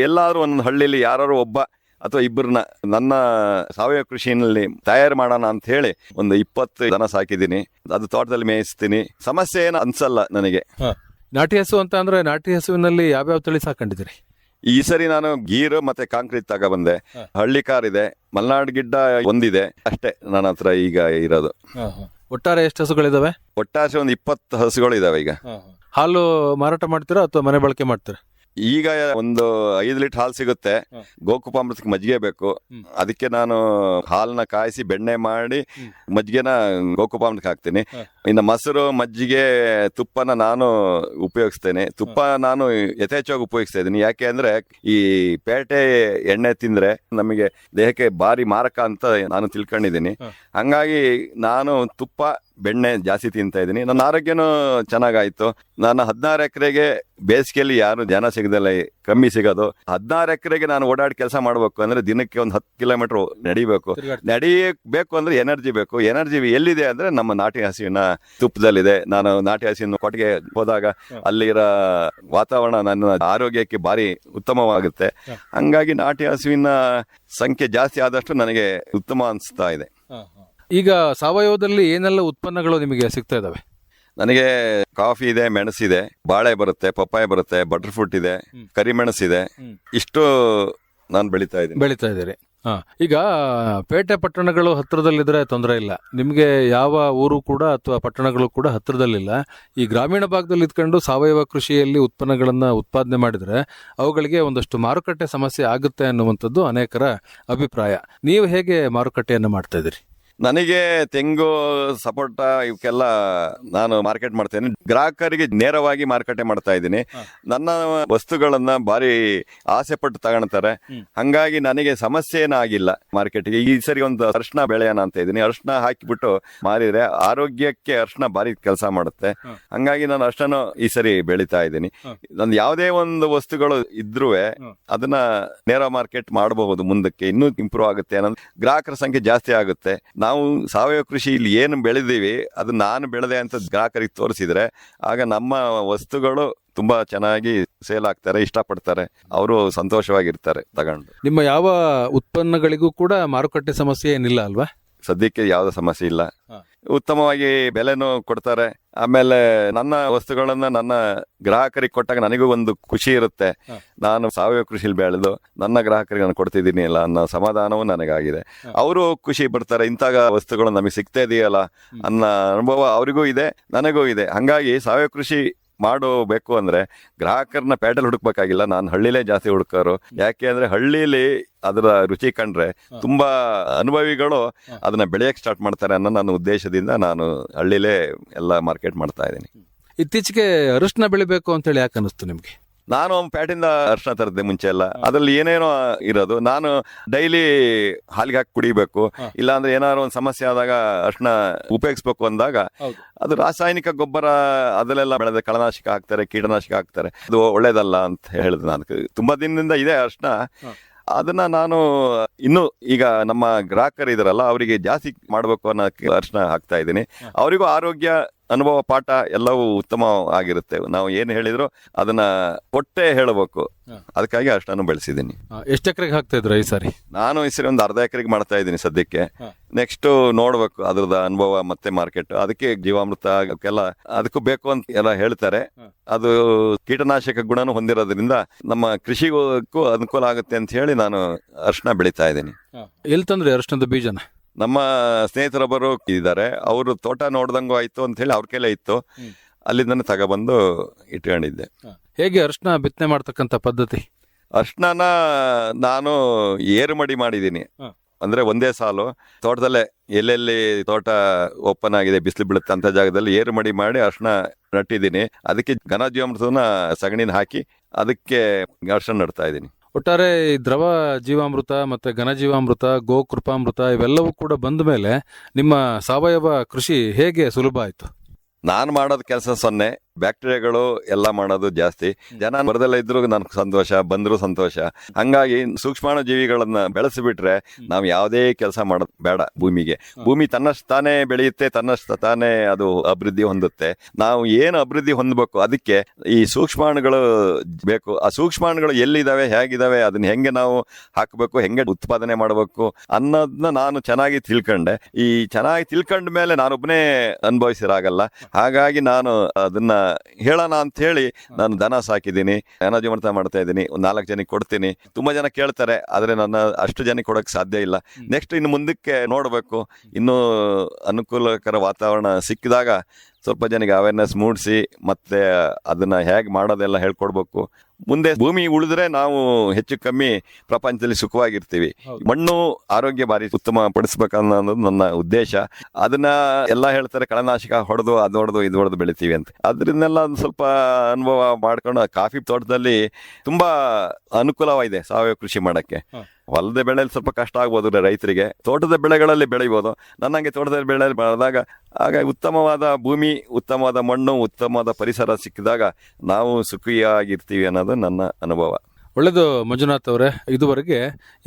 ಎಲ್ಲಾದ್ರೂ ಒಂದು ಹಳ್ಳಿಲಿ ಯಾರು ಒಬ್ಬ ಅಥವಾ ಇಬ್ಬರನ್ನ ನನ್ನ ಸಾವಯವ ಕೃಷಿನಲ್ಲಿ ತಯಾರು ಮಾಡೋಣ ಅಂತ ಹೇಳಿ ಒಂದು 20 ದನ ಸಾಕಿದ್ದೀನಿ. ಅದು ತೋಟದಲ್ಲಿ ಮೇಯಿಸ್ತೀನಿ. ಸಮಸ್ಯೆ ಏನು ಅನ್ಸಲ್ಲ ನನಗೆ. ನಾಟಿ ಹಸು ಅಂತ ಅಂದ್ರೆ ನಾಟಿ ಹಸುವಿನಲ್ಲಿ ಯಾವ್ಯಾವ ತಳಿ ಸಾಕೊಂಡಿದ್ದೀರಿ? ಈ ಸರಿ ನಾನು ಗೀರು ಮತ್ತೆ ಕಾಂಕ್ರೀಟ್ ತಗೊಬಂದೆ. ಹಳ್ಳಿ ಕಾರ್ ಇದೆ, ಮಲ್ನಾಡ್ ಗಿಡ್ಡ ಒಂದಿದೆ, ಅಷ್ಟೇ ನನ್ನ ಹತ್ರ ಈಗ ಇರೋದು. ಒಟ್ಟಾರೆ ಎಷ್ಟು ಹಸುಗಳಿದಾವೆ? ಒಟ್ಟಾರೆ ಒಂದು 20 ಹಸುಗಳು ಇದಾವೆ ಈಗ. ಹಾಲು ಮಾರಾಟ ಮಾಡ್ತೀರಾ ಅಥವಾ ಮನೆ ಬಳಕೆ ಮಾಡ್ತೀರಾ? ಈಗ ಒಂದು 5 ಲೀಟರ್ ಹಾಲು ಸಿಗುತ್ತೆ. ಗೋಕುಪಾಮೃತಕ್ಕೆ ಮಜ್ಜಿಗೆ ಬೇಕು. ಅದಕ್ಕೆ ನಾನು ಹಾಲನ್ನ ಕಾಯಿಸಿ ಬೆಣ್ಣೆ ಮಾಡಿ ಮಜ್ಜಿಗೆನ ಗೋಕುಪಾಮೃತಕ್ಕೆ ಹಾಕ್ತೀನಿ. ಇನ್ನು ಮೊಸರು, ಮಜ್ಜಿಗೆ, ತುಪ್ಪನ ನಾನು ಉಪಯೋಗಿಸ್ತೇನೆ. ತುಪ್ಪ ನಾನು ಯಥೇಚ್ಛವಾಗಿ ಉಪಯೋಗಿಸ್ತಾ ಇದ್ದೀನಿ. ಯಾಕೆ ಅಂದ್ರೆ ಈ ಪೇಟೆ ಎಣ್ಣೆ ತಿಂದ್ರೆ ನಮಗೆ ದೇಹಕ್ಕೆ ಭಾರಿ ಮಾರಕ ಅಂತ ನಾನು ತಿಳ್ಕೊಂಡಿದ್ದೀನಿ. ಹಂಗಾಗಿ ನಾನು ತುಪ್ಪ, ಬೆಣ್ಣೆ ಜಾಸ್ತಿ ತಿಂತಾ ಇದ್ದೀನಿ. ನನ್ನ ಆರೋಗ್ಯನೂ ಚೆನ್ನಾಗಾಯ್ತು. ನಾನು 16 ಎಕರೆಗೆ ಬೇಸಿಗೆಯಲ್ಲಿ ಯಾರು ಜನ ಸಿಗದಲ್ಲ, ಕಮ್ಮಿ ಸಿಗೋದು. 16 ಎಕರೆಗೆ ನಾನು ಓಡಾಡಿ ಕೆಲಸ ಮಾಡ್ಬೇಕು ಅಂದ್ರೆ ದಿನಕ್ಕೆ ಒಂದು 10 ಕಿಲೋಮೀಟರ್ ನಡಿಬೇಕು ಅಂದ್ರೆ ಎನರ್ಜಿ ಬೇಕು. ಎನರ್ಜಿ ಎಲ್ಲಿದೆ ಅಂದ್ರೆ ನಮ್ಮ ನಾಟಿ ಹಸುವಿನ ತುಪ್ಪದಲ್ಲಿದೆ. ನಾನು ನಾಟಿ ಹಸುವಿನ ಕೊಟ್ಟಿಗೆ ಹೋದಾಗ ಅಲ್ಲಿರೋ ವಾತಾವರಣ ನನ್ನ ಆರೋಗ್ಯಕ್ಕೆ ಭಾರಿ ಉತ್ತಮವಾಗುತ್ತೆ. ಹಂಗಾಗಿ ನಾಟಿ ಹಸುವಿನ ಸಂಖ್ಯೆ ಜಾಸ್ತಿ ಆದಷ್ಟು ನನಗೆ ಉತ್ತಮ ಅನಿಸ್ತಾ ಇದೆ. ಈಗ ಸಾವಯವದಲ್ಲಿ ಏನೆಲ್ಲ ಉತ್ಪನ್ನಗಳು ನಿಮಗೆ ಸಿಗ್ತಾ ಇದಾವೆ? ನನಗೆ ಕಾಫಿ ಇದೆ, ಮೆಣಸಿದೆ, ಬಾಳೆ ಬರುತ್ತೆ, ಪಪ್ಪಾಯ ಬರುತ್ತೆ, ಬಟರ್ ಫ್ರೂಟ್ ಇದೆ, ಕರಿಮೆಣಸಿದೆ. ಇಷ್ಟು ನಾನು ಬೆಳೀತಾ ಇದ್ದೀರಿ. ಈಗ ಪೇಟೆ ಪಟ್ಟಣಗಳು ಹತ್ತಿರದಲ್ಲಿದ್ರೆ ತೊಂದರೆ ಇಲ್ಲ. ನಿಮ್ಗೆ ಯಾವ ಊರು ಕೂಡ ಅಥವಾ ಪಟ್ಟಣಗಳು ಕೂಡ ಹತ್ತಿರದಲ್ಲಿಲ್ಲ. ಈ ಗ್ರಾಮೀಣ ಭಾಗದಲ್ಲಿ ಇದ್ಕೊಂಡು ಸಾವಯವ ಕೃಷಿಯಲ್ಲಿ ಉತ್ಪನ್ನಗಳನ್ನ ಉತ್ಪಾದನೆ ಮಾಡಿದ್ರೆ ಅವುಗಳಿಗೆ ಒಂದಷ್ಟು ಮಾರುಕಟ್ಟೆ ಸಮಸ್ಯೆ ಆಗುತ್ತೆ ಅನ್ನುವಂಥದ್ದು ಅನೇಕರ ಅಭಿಪ್ರಾಯ. ನೀವು ಹೇಗೆ ಮಾರುಕಟ್ಟೆಯನ್ನು ಮಾಡ್ತಾ ಇದ್ದೀರಿ? ನನಗೆ ತೆಂಗು, ಸಪೋಟ ಇವಕ್ಕೆಲ್ಲ ನಾನು ಮಾರ್ಕೆಟ್ ಮಾಡ್ತೇನೆ. ಗ್ರಾಹಕರಿಗೆ ನೇರವಾಗಿ ಮಾರುಕಟ್ಟೆ ಮಾಡ್ತಾ ಇದ್ದೀನಿ. ನನ್ನ ವಸ್ತುಗಳನ್ನ ಭಾರಿ ಆಸೆ ಪಟ್ಟು ತಗೊಳ್ತಾರೆ. ಹಂಗಾಗಿ ನನಗೆ ಸಮಸ್ಯೆ ಏನಾಗಿಲ್ಲ ಮಾರ್ಕೆಟ್ಗೆ. ಈ ಸರಿ ಒಂದು ಅರ್ಶಿನ ಬೆಳೆಯೋಣ ಅಂತ ಇದ್ದೀನಿ. ಅರ್ಶಿನ ಹಾಕಿಬಿಟ್ಟು ಮಾರಿದ್ರೆ ಆರೋಗ್ಯಕ್ಕೆ ಅರ್ಶಿನ ಭಾರಿ ಕೆಲಸ ಮಾಡುತ್ತೆ. ಹಂಗಾಗಿ ನಾನು ಅರ್ಶಿನ ಈ ಸರಿ ಬೆಳೀತಾ ಇದ್ದೀನಿ. ನಂದು ಯಾವುದೇ ಒಂದು ವಸ್ತುಗಳು ಇದ್ರೂ ಅದನ್ನ ನೇರ ಮಾರ್ಕೆಟ್ ಮಾಡಬಹುದು. ಮುಂದಕ್ಕೆ ಇನ್ನೂ ಇಂಪ್ರೂವ್ ಆಗುತ್ತೆ. ಗ್ರಾಹಕರ ಸಂಖ್ಯೆ ಜಾಸ್ತಿ ಆಗುತ್ತೆ. ನಾವು ಸಾವಯವ ಕೃಷಿ ಇಲ್ಲಿ ಏನು ಬೆಳೆದೀವಿ ಅದು ನಾನು ಬೆಳೆದೆ ಅಂತ ಗ್ರಾಹಕರಿಗೆ ತೋರಿಸಿದ್ರೆ ಆಗ ನಮ್ಮ ವಸ್ತುಗಳು ತುಂಬಾ ಚೆನ್ನಾಗಿ ಸೇಲ್ ಆಗ್ತಾರೆ, ಇಷ್ಟಪಡ್ತಾರೆ, ಅವರು ಸಂತೋಷವಾಗಿರ್ತಾರೆ ತಗೊಂಡು. ನಿಮ್ಮ ಯಾವ ಉತ್ಪನ್ನಗಳಿಗೂ ಕೂಡ ಮಾರುಕಟ್ಟೆ ಸಮಸ್ಯೆ ಏನಿಲ್ಲ ಅಲ್ವಾ? ಸದ್ಯಕ್ಕೆ ಯಾವ್ದು ಸಮಸ್ಯೆ ಇಲ್ಲ. ಉತ್ತಮವಾಗಿ ಬೆಲೆನೂ ಕೊಡ್ತಾರೆ. ಆಮೇಲೆ ನನ್ನ ವಸ್ತುಗಳನ್ನ ನನ್ನ ಗ್ರಾಹಕರಿಗೆ ಕೊಟ್ಟಾಗ ನನಗೂ ಒಂದು ಖುಷಿ ಇರುತ್ತೆ. ನಾನು ಸಾವಯವ ಕೃಷಿಲಿ ಬೆಳೆದು ನನ್ನ ಗ್ರಾಹಕರಿಗೆ ನಾನು ಕೊಡ್ತಿದ್ದೀನಿ ಅಲ್ಲ ಅನ್ನೋ ಸಮಾಧಾನವೂ ನನಗಾಗಿದೆ. ಅವರು ಖುಷಿ ಪಡ್ತಾರೆ, ಇಂಥ ವಸ್ತುಗಳು ನಮಗೆ ಸಿಗ್ತಾ ಇದೆಯಲ್ಲ ಅನ್ನೋ ಅನುಭವ ಅವರಿಗೂ ಇದೆ, ನನಗೂ ಇದೆ. ಹಂಗಾಗಿ ಸಾವಯವ ಕೃಷಿ ಮಾಡಬೇಕು ಅಂದ್ರೆ ಗ್ರಾಹಕರನ್ನ ಪೇಟೆಲ್ ಹುಡುಕ್ಬೇಕಾಗಿಲ್ಲ. ನಾನು ಹಳ್ಳಿಲೇ ಜಾಸ್ತಿ ಹುಡುಕೋರು. ಯಾಕೆ ಅಂದ್ರೆ ಹಳ್ಳಿಲಿ ಅದರ ರುಚಿ ಕಂಡ್ರೆ ತುಂಬಾ ಅನುಭವಿಗಳು ಅದನ್ನ ಬೆಳೆಯಕ್ಕೆ ಸ್ಟಾರ್ಟ್ ಮಾಡ್ತಾರೆ ಅನ್ನೋ ನನ್ನ ಉದ್ದೇಶದಿಂದ ನಾನು ಹಳ್ಳಿಲೇ ಎಲ್ಲ ಮಾರ್ಕೆಟ್ ಮಾಡ್ತಾ ಇದ್ದೀನಿ. ಇತ್ತೀಚೆಗೆ ಅರಿಶಿನ ಬೆಳಿಬೇಕು ಅಂತ ಹೇಳಿ ಯಾಕೆ ಅನಿಸ್ತು ನಿಮ್ಗೆ? ನಾನು ಪ್ಯಾಟಿಂದ ಅರ್ಶನ ತರದೆ ಮುಂಚೆ ಎಲ್ಲ. ಅದ್ರಲ್ಲಿ ಏನೇನೋ ಇರೋದು. ನಾನು ಡೈಲಿ ಹಾಲಿಗೆ ಹಾಕಿ ಕುಡಿಬೇಕು, ಇಲ್ಲಾಂದ್ರೆ ಏನಾದ್ರು ಒಂದು ಸಮಸ್ಯೆ ಆದಾಗ ಅರ್ಶನ ಉಪಯೋಗಿಸ್ಬೇಕು ಅಂದಾಗ ಅದು ರಾಸಾಯನಿಕ ಗೊಬ್ಬರ ಅದಲ್ಲೆಲ್ಲ ಬೆಳೆದ ಕಳನಾಶಕ ಹಾಕ್ತಾರೆ, ಕೀಟನಾಶಕ ಹಾಕ್ತಾರೆ. ಅದು ಒಳ್ಳೇದಲ್ಲ ಅಂತ ಹೇಳಿದೆ. ನಾನು ತುಂಬಾ ದಿನದಿಂದ ಇದೆ ಅರ್ಶನ. ಅದನ್ನ ನಾನು ಇನ್ನು ಈಗ ನಮ್ಮ ಗ್ರಾಹಕರು ಇದಾರಲ್ಲ ಅವರಿಗೆ ಜಾಸ್ತಿ ಮಾಡ್ಬೇಕು ಅನ್ನೋ ಅರ್ಶನ ಹಾಕ್ತಾ ಇದ್ದೀನಿ. ಅವರಿಗೂ ಆರೋಗ್ಯ ಅನುಭವ ಪಾಠ ಎಲ್ಲವೂ ಉತ್ತಮ ಆಗಿರುತ್ತೆ. ನಾವು ಏನು ಹೇಳಿದ್ರು ಅದನ್ನ ಕೊಟ್ಟೆ ಹೇಳಬೇಕು. ಅದಕ್ಕಾಗಿ ಅಷ್ಟನ್ನು ಬೆಳೆಸಿದ್ದೀನಿ. ಎಷ್ಟು ಎಕರೆಗೆ ಹಾಕ್ತಾ ಇದ್ರ ಈ ಸಾರಿ? ನಾನು ಈ ಸರಿ ಒಂದು ಅರ್ಧ ಎಕರೆಗೆ ಮಾಡ್ತಾ ಇದ್ದೀನಿ ಸದ್ಯಕ್ಕೆ. ನೆಕ್ಸ್ಟ್ ನೋಡ್ಬೇಕು ಅದ್ರದ್ದು ಅನುಭವ ಮತ್ತೆ ಮಾರ್ಕೆಟ್. ಅದಕ್ಕೆ ಜೀವಾಮೃತ ಎಲ್ಲ ಅದಕ್ಕೂ ಬೇಕು ಅಂತ ಎಲ್ಲ ಹೇಳ್ತಾರೆ. ಅದು ಕೀಟನಾಶಕ ಗುಣನೂ ಹೊಂದಿರೋದ್ರಿಂದ ನಮ್ಮ ಕೃಷಿಗೂ ಅನುಕೂಲ ಆಗುತ್ತೆ ಅಂತ ಹೇಳಿ ನಾನು ಅರಿಶಿನ ಬೆಳೀತಾ ಇದ್ದೀನಿ. ಎಲ್ಲಿ ತಂದ್ರಿ ಅರಿಶಿನದ ಬೀಜನ? ನಮ್ಮ ಸ್ನೇಹಿತರೊಬ್ಬರು ಇದ್ದಾರೆ, ಅವರು ತೋಟ ನೋಡ್ದಂಗೂ ಆಯ್ತು ಅಂತ ಹೇಳಿ ಅವ್ರ ಕೈಲೇ ಇತ್ತು, ಅಲ್ಲಿಂದ ತಗೊಬಂದು ಇಟ್ಕೊಂಡಿದ್ದೆ. ಹೇಗೆ ಅರಿಶಿನ ಬಿತ್ತನೆ ಮಾಡ್ತಕ್ಕಂಥ ಪದ್ಧತಿ? ಅರಿಶಿನ ನಾನು ಏರು ಮಡಿ ಮಾಡಿದ್ದೀನಿ. ಅಂದ್ರೆ ಒಂದೇ ಸಾಲು ತೋಟದಲ್ಲೇ ಎಲ್ಲೆಲ್ಲಿ ತೋಟ ಓಪನ್ ಆಗಿದೆ, ಬಿಸಿಲು ಬೀಳುತ್ತೆ ಅಂತ ಜಾಗದಲ್ಲಿ ಏರು ಮಡಿ ಮಾಡಿ ಅರಿಶಿನ ನಟ್ಟಿದ್ದೀನಿ. ಅದಕ್ಕೆ ಘನ ಜೀವಾಮೃತನ ಸಗಣಿನ ಹಾಕಿ ಅದಕ್ಕೆ ಅರಿಶಿನ ನಡ್ತಾ ಇದ್ದೀನಿ. ಒಟ್ಟಾರೆ ಈ ದ್ರವ ಜೀವಾಮೃತ ಮತ್ತೆ ಘನ ಜೀವಾಮೃತ, ಗೋಕೃಪಾಮೃತ ಇವೆಲ್ಲವೂ ಕೂಡ ಬಂದ ಮೇಲೆ ನಿಮ್ಮ ಸಾವಯವ ಕೃಷಿ ಹೇಗೆ ಸುಲಭ ಆಯ್ತು? ನಾನು ಮಾಡೋದು ಕೆಲಸ 0, ಬ್ಯಾಕ್ಟೀರಿಯಾಗಳು ಎಲ್ಲ ಮಾಡೋದು ಜಾಸ್ತಿ. ಜನ ಬರದೆಲ್ಲ ಇದ್ರು ನನ್ಗೆ ಸಂತೋಷ, ಬಂದ್ರು ಸಂತೋಷ. ಹಂಗಾಗಿ ಸೂಕ್ಷ್ಮಾಣು ಜೀವಿಗಳನ್ನ ಬೆಳೆಸಿಬಿಟ್ರೆ ನಾವು ಯಾವುದೇ ಕೆಲಸ ಮಾಡೋದು ಬೇಡ. ಭೂಮಿ ತನ್ನಷ್ಟು ತಾನೇ ಬೆಳೆಯುತ್ತೆ, ತನ್ನಷ್ಟು ತಾನೇ ಅದು ಅಭಿವೃದ್ಧಿ ಹೊಂದುತ್ತೆ. ನಾವು ಏನು ಅಭಿವೃದ್ಧಿ ಹೊಂದಬೇಕು ಅದಕ್ಕೆ ಈ ಸೂಕ್ಷ್ಮಾಣುಗಳು ಬೇಕು. ಆ ಸೂಕ್ಷ್ಮಾಣುಗಳು ಎಲ್ಲಿದ್ದಾವೆ, ಹೇಗಿದ್ದಾವೆ, ಅದನ್ನ ಹೆಂಗೆ ನಾವು ಹಾಕಬೇಕು, ಹೆಂಗೆ ಉತ್ಪಾದನೆ ಮಾಡಬೇಕು ಅನ್ನೋದನ್ನ ನಾನು ಚೆನ್ನಾಗಿ ತಿಳ್ಕೊಂಡೆ. ಈ ಚೆನ್ನಾಗಿ ತಿಳ್ಕೊಂಡ ಮೇಲೆ ನಾನೊಬ್ಬನೇ ಅನುಭವಿಸಿರಾಗಲ್ಲ. ಹಾಗಾಗಿ ನಾನು ಅದನ್ನ ಹೇಳೋಣ ಅಂತ ಹೇಳಿ ನಾನು ದನ ಸಾಕಿದ್ದೀನಿ, ಘನ ಜೀವಾಮೃತ ಮಾಡ್ತಾ ಇದ್ದೀನಿ. ಒಂದು 4 ಜನಕ್ಕೆ ಕೊಡ್ತೀನಿ. ತುಂಬಾ ಜನ ಕೇಳ್ತಾರೆ, ಆದ್ರೆ ನನ್ನ ಅಷ್ಟು ಜನಕ್ಕೆ ಕೊಡೋಕೆ ಸಾಧ್ಯ ಇಲ್ಲ. ನೆಕ್ಸ್ಟ್ ಇನ್ನು ಮುಂದಕ್ಕೆ ನೋಡಬೇಕು. ಇನ್ನೂ ಅನುಕೂಲಕರ ವಾತಾವರಣ ಸಿಕ್ಕಿದಾಗ ಸ್ವಲ್ಪ ಜನಕ್ಕೆ ಅವೇರ್ನೆಸ್ ಮೂಡಿಸಿ ಮತ್ತೆ ಅದನ್ನ ಹೇಗೆ ಮಾಡೋದೆಲ್ಲ ಹೇಳ್ಕೊಡ್ಬೇಕು. ಮುಂದೆ ಭೂಮಿ ಉಳಿದ್ರೆ ನಾವು ಹೆಚ್ಚು ಕಮ್ಮಿ ಪ್ರಪಂಚದಲ್ಲಿ ಸುಖವಾಗಿರ್ತೀವಿ. ಮಣ್ಣು ಆರೋಗ್ಯ ಬಾರಿ ಉತ್ತಮ ಪಡಿಸ್ಬೇಕನ್ನೋದು ನನ್ನ ಉದ್ದೇಶ. ಅದನ್ನ ಎಲ್ಲ ಹೇಳ್ತಾರೆ, ಕಳೆನಾಶಕ ಹೊಡೆದು ಅದು ಹೊಡೆದು ಇದು ಹೊಡೆದು ಬೆಳಿತೀವಿ ಅಂತ. ಅದರಿಂದೆಲ್ಲ ಒಂದು ಸ್ವಲ್ಪ ಅನುಭವ ಮಾಡ್ಕೊಂಡು ಕಾಫಿ ತೋಟದಲ್ಲಿ ತುಂಬಾ ಅನುಕೂಲವಾಗಿದೆ ಸಾವಯವ ಕೃಷಿ ಮಾಡಕ್ಕೆ. ಹೊಲದ ಬೆಳೆಯಲ್ಲಿ ಸ್ವಲ್ಪ ಕಷ್ಟ ಆಗ್ಬೋದು ರೈತರಿಗೆ, ತೋಟದ ಬೆಳೆಗಳಲ್ಲಿ ಬೆಳಿಬೋದು. ನನ್ನಂಗೆ ತೋಟದ ಬೆಳೆ ಬೆಳೆದಾಗ ಆಗ ಉತ್ತಮವಾದ ಭೂಮಿ, ಉತ್ತಮವಾದ ಮಣ್ಣು, ಉತ್ತಮವಾದ ಪರಿಸರ ಸಿಕ್ಕಿದಾಗ ನಾವು ಸುಖಿಯಾಗಿರ್ತೀವಿ ಅನ್ನೋದು ನನ್ನ ಅನುಭವ. ಒಳ್ಳೆಯದು ಮಂಜುನಾಥ್ ಅವರೇ, ಇದುವರೆಗೆ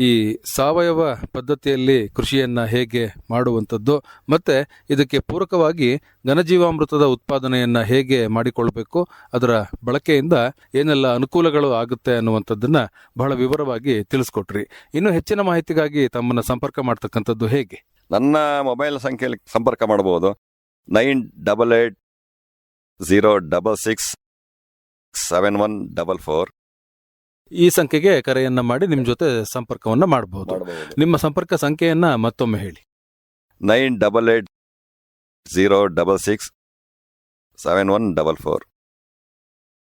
ಈ ಸಾವಯವ ಪದ್ಧತಿಯಲ್ಲಿ ಕೃಷಿಯನ್ನ ಹೇಗೆ ಮಾಡುವಂಥದ್ದು ಮತ್ತೆ ಇದಕ್ಕೆ ಪೂರಕವಾಗಿ ಘನಜೀವಾಮೃತದ ಉತ್ಪಾದನೆಯನ್ನ ಹೇಗೆ ಮಾಡಿಕೊಳ್ಬೇಕು, ಅದರ ಬಳಕೆಯಿಂದ ಏನೆಲ್ಲ ಅನುಕೂಲಗಳು ಆಗುತ್ತೆ ಅನ್ನುವಂಥದ್ದನ್ನ ಬಹಳ ವಿವರವಾಗಿ ತಿಳಿಸ್ಕೊಟ್ರಿ. ಇನ್ನು ಹೆಚ್ಚಿನ ಮಾಹಿತಿಗಾಗಿ ತಮ್ಮನ್ನ ಸಂಪರ್ಕ ಮಾಡ್ತಕ್ಕಂಥದ್ದು ಹೇಗೆ? ನನ್ನ ಮೊಬೈಲ್ ಸಂಖ್ಯೆಯಲ್ಲಿ ಸಂಪರ್ಕ ಮಾಡಬಹುದು. 9880667144. ಈ ಸಂಖ್ಯೆಗೆ ಕರೆಯನ್ನ ಮಾಡಿ ನಿಮ್ಮ ಜೊತೆ ಸಂಪರ್ಕವನ್ನ ಮಾಡಬಹುದು. ನಿಮ್ಮ ಸಂಪರ್ಕ ಸಂಖ್ಯೆಯನ್ನ ಮತ್ತೊಮ್ಮೆ ಹೇಳಿ. 9880667144.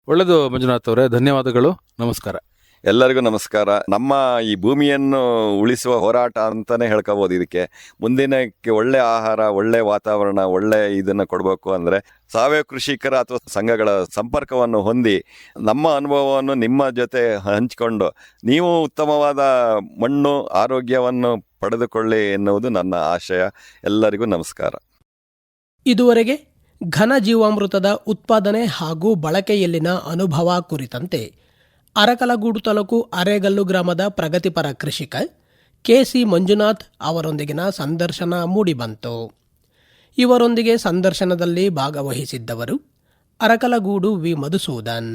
ಒಳ್ಳೆಯದು ಮಂಜುನಾಥ್ ಅವರೇ, ಧನ್ಯವಾದಗಳು, ನಮಸ್ಕಾರ. ಎಲ್ಲರಿಗೂ ನಮಸ್ಕಾರ. ನಮ್ಮ ಈ ಭೂಮಿಯನ್ನು ಉಳಿಸುವ ಹೋರಾಟ ಅಂತಾನೆ ಹೇಳ್ಕೋಬಹುದು. ಇದಕ್ಕೆ ಮುಂದಿನಕ್ಕೆ ಒಳ್ಳೆ ಆಹಾರ, ಒಳ್ಳೆ ವಾತಾವರಣ, ಒಳ್ಳೆ ಇದನ್ನ ಕೊಡಬೇಕು ಅಂದ್ರೆ ಸಾವಯವ ಕೃಷಿಕರ ಅಥವಾ ಸಂಘಗಳ ಸಂಪರ್ಕವನ್ನು ಹೊಂದಿ ನಮ್ಮ ಅನುಭವವನ್ನು ನಿಮ್ಮ ಜೊತೆ ಹಂಚಿಕೊಂಡು ನೀವು ಉತ್ತಮವಾದ ಮಣ್ಣು ಆರೋಗ್ಯವನ್ನು ಪಡೆದುಕೊಳ್ಳಿ ಎನ್ನುವುದು ನನ್ನ ಆಶಯ. ಎಲ್ಲರಿಗೂ ನಮಸ್ಕಾರ. ಇದುವರೆಗೆ ಘನ ಜೀವಾಮೃತದ ಉತ್ಪಾದನೆ ಹಾಗೂ ಬಳಕೆಯಲ್ಲಿನ ಅನುಭವ ಕುರಿತಂತೆ ಅರಕಲಗೂಡು ತಾಲೂಕು ಅರೇಗಲ್ಲು ಗ್ರಾಮದ ಪ್ರಗತಿಪರ ಕೃಷಿಕ ಕೆ.ಸಿ. ಮಂಜುನಾಥ್ ಅವರೊಂದಿಗಿನ ಸಂದರ್ಶನ ಮೂಡಿಬಂತು. ಇವರೊಂದಿಗೆ ಸಂದರ್ಶನದಲ್ಲಿ ಭಾಗವಹಿಸಿದ್ದವರು ಅರಕಲಗೂಡು ವಿ. ಮಧುಸೂದನ್.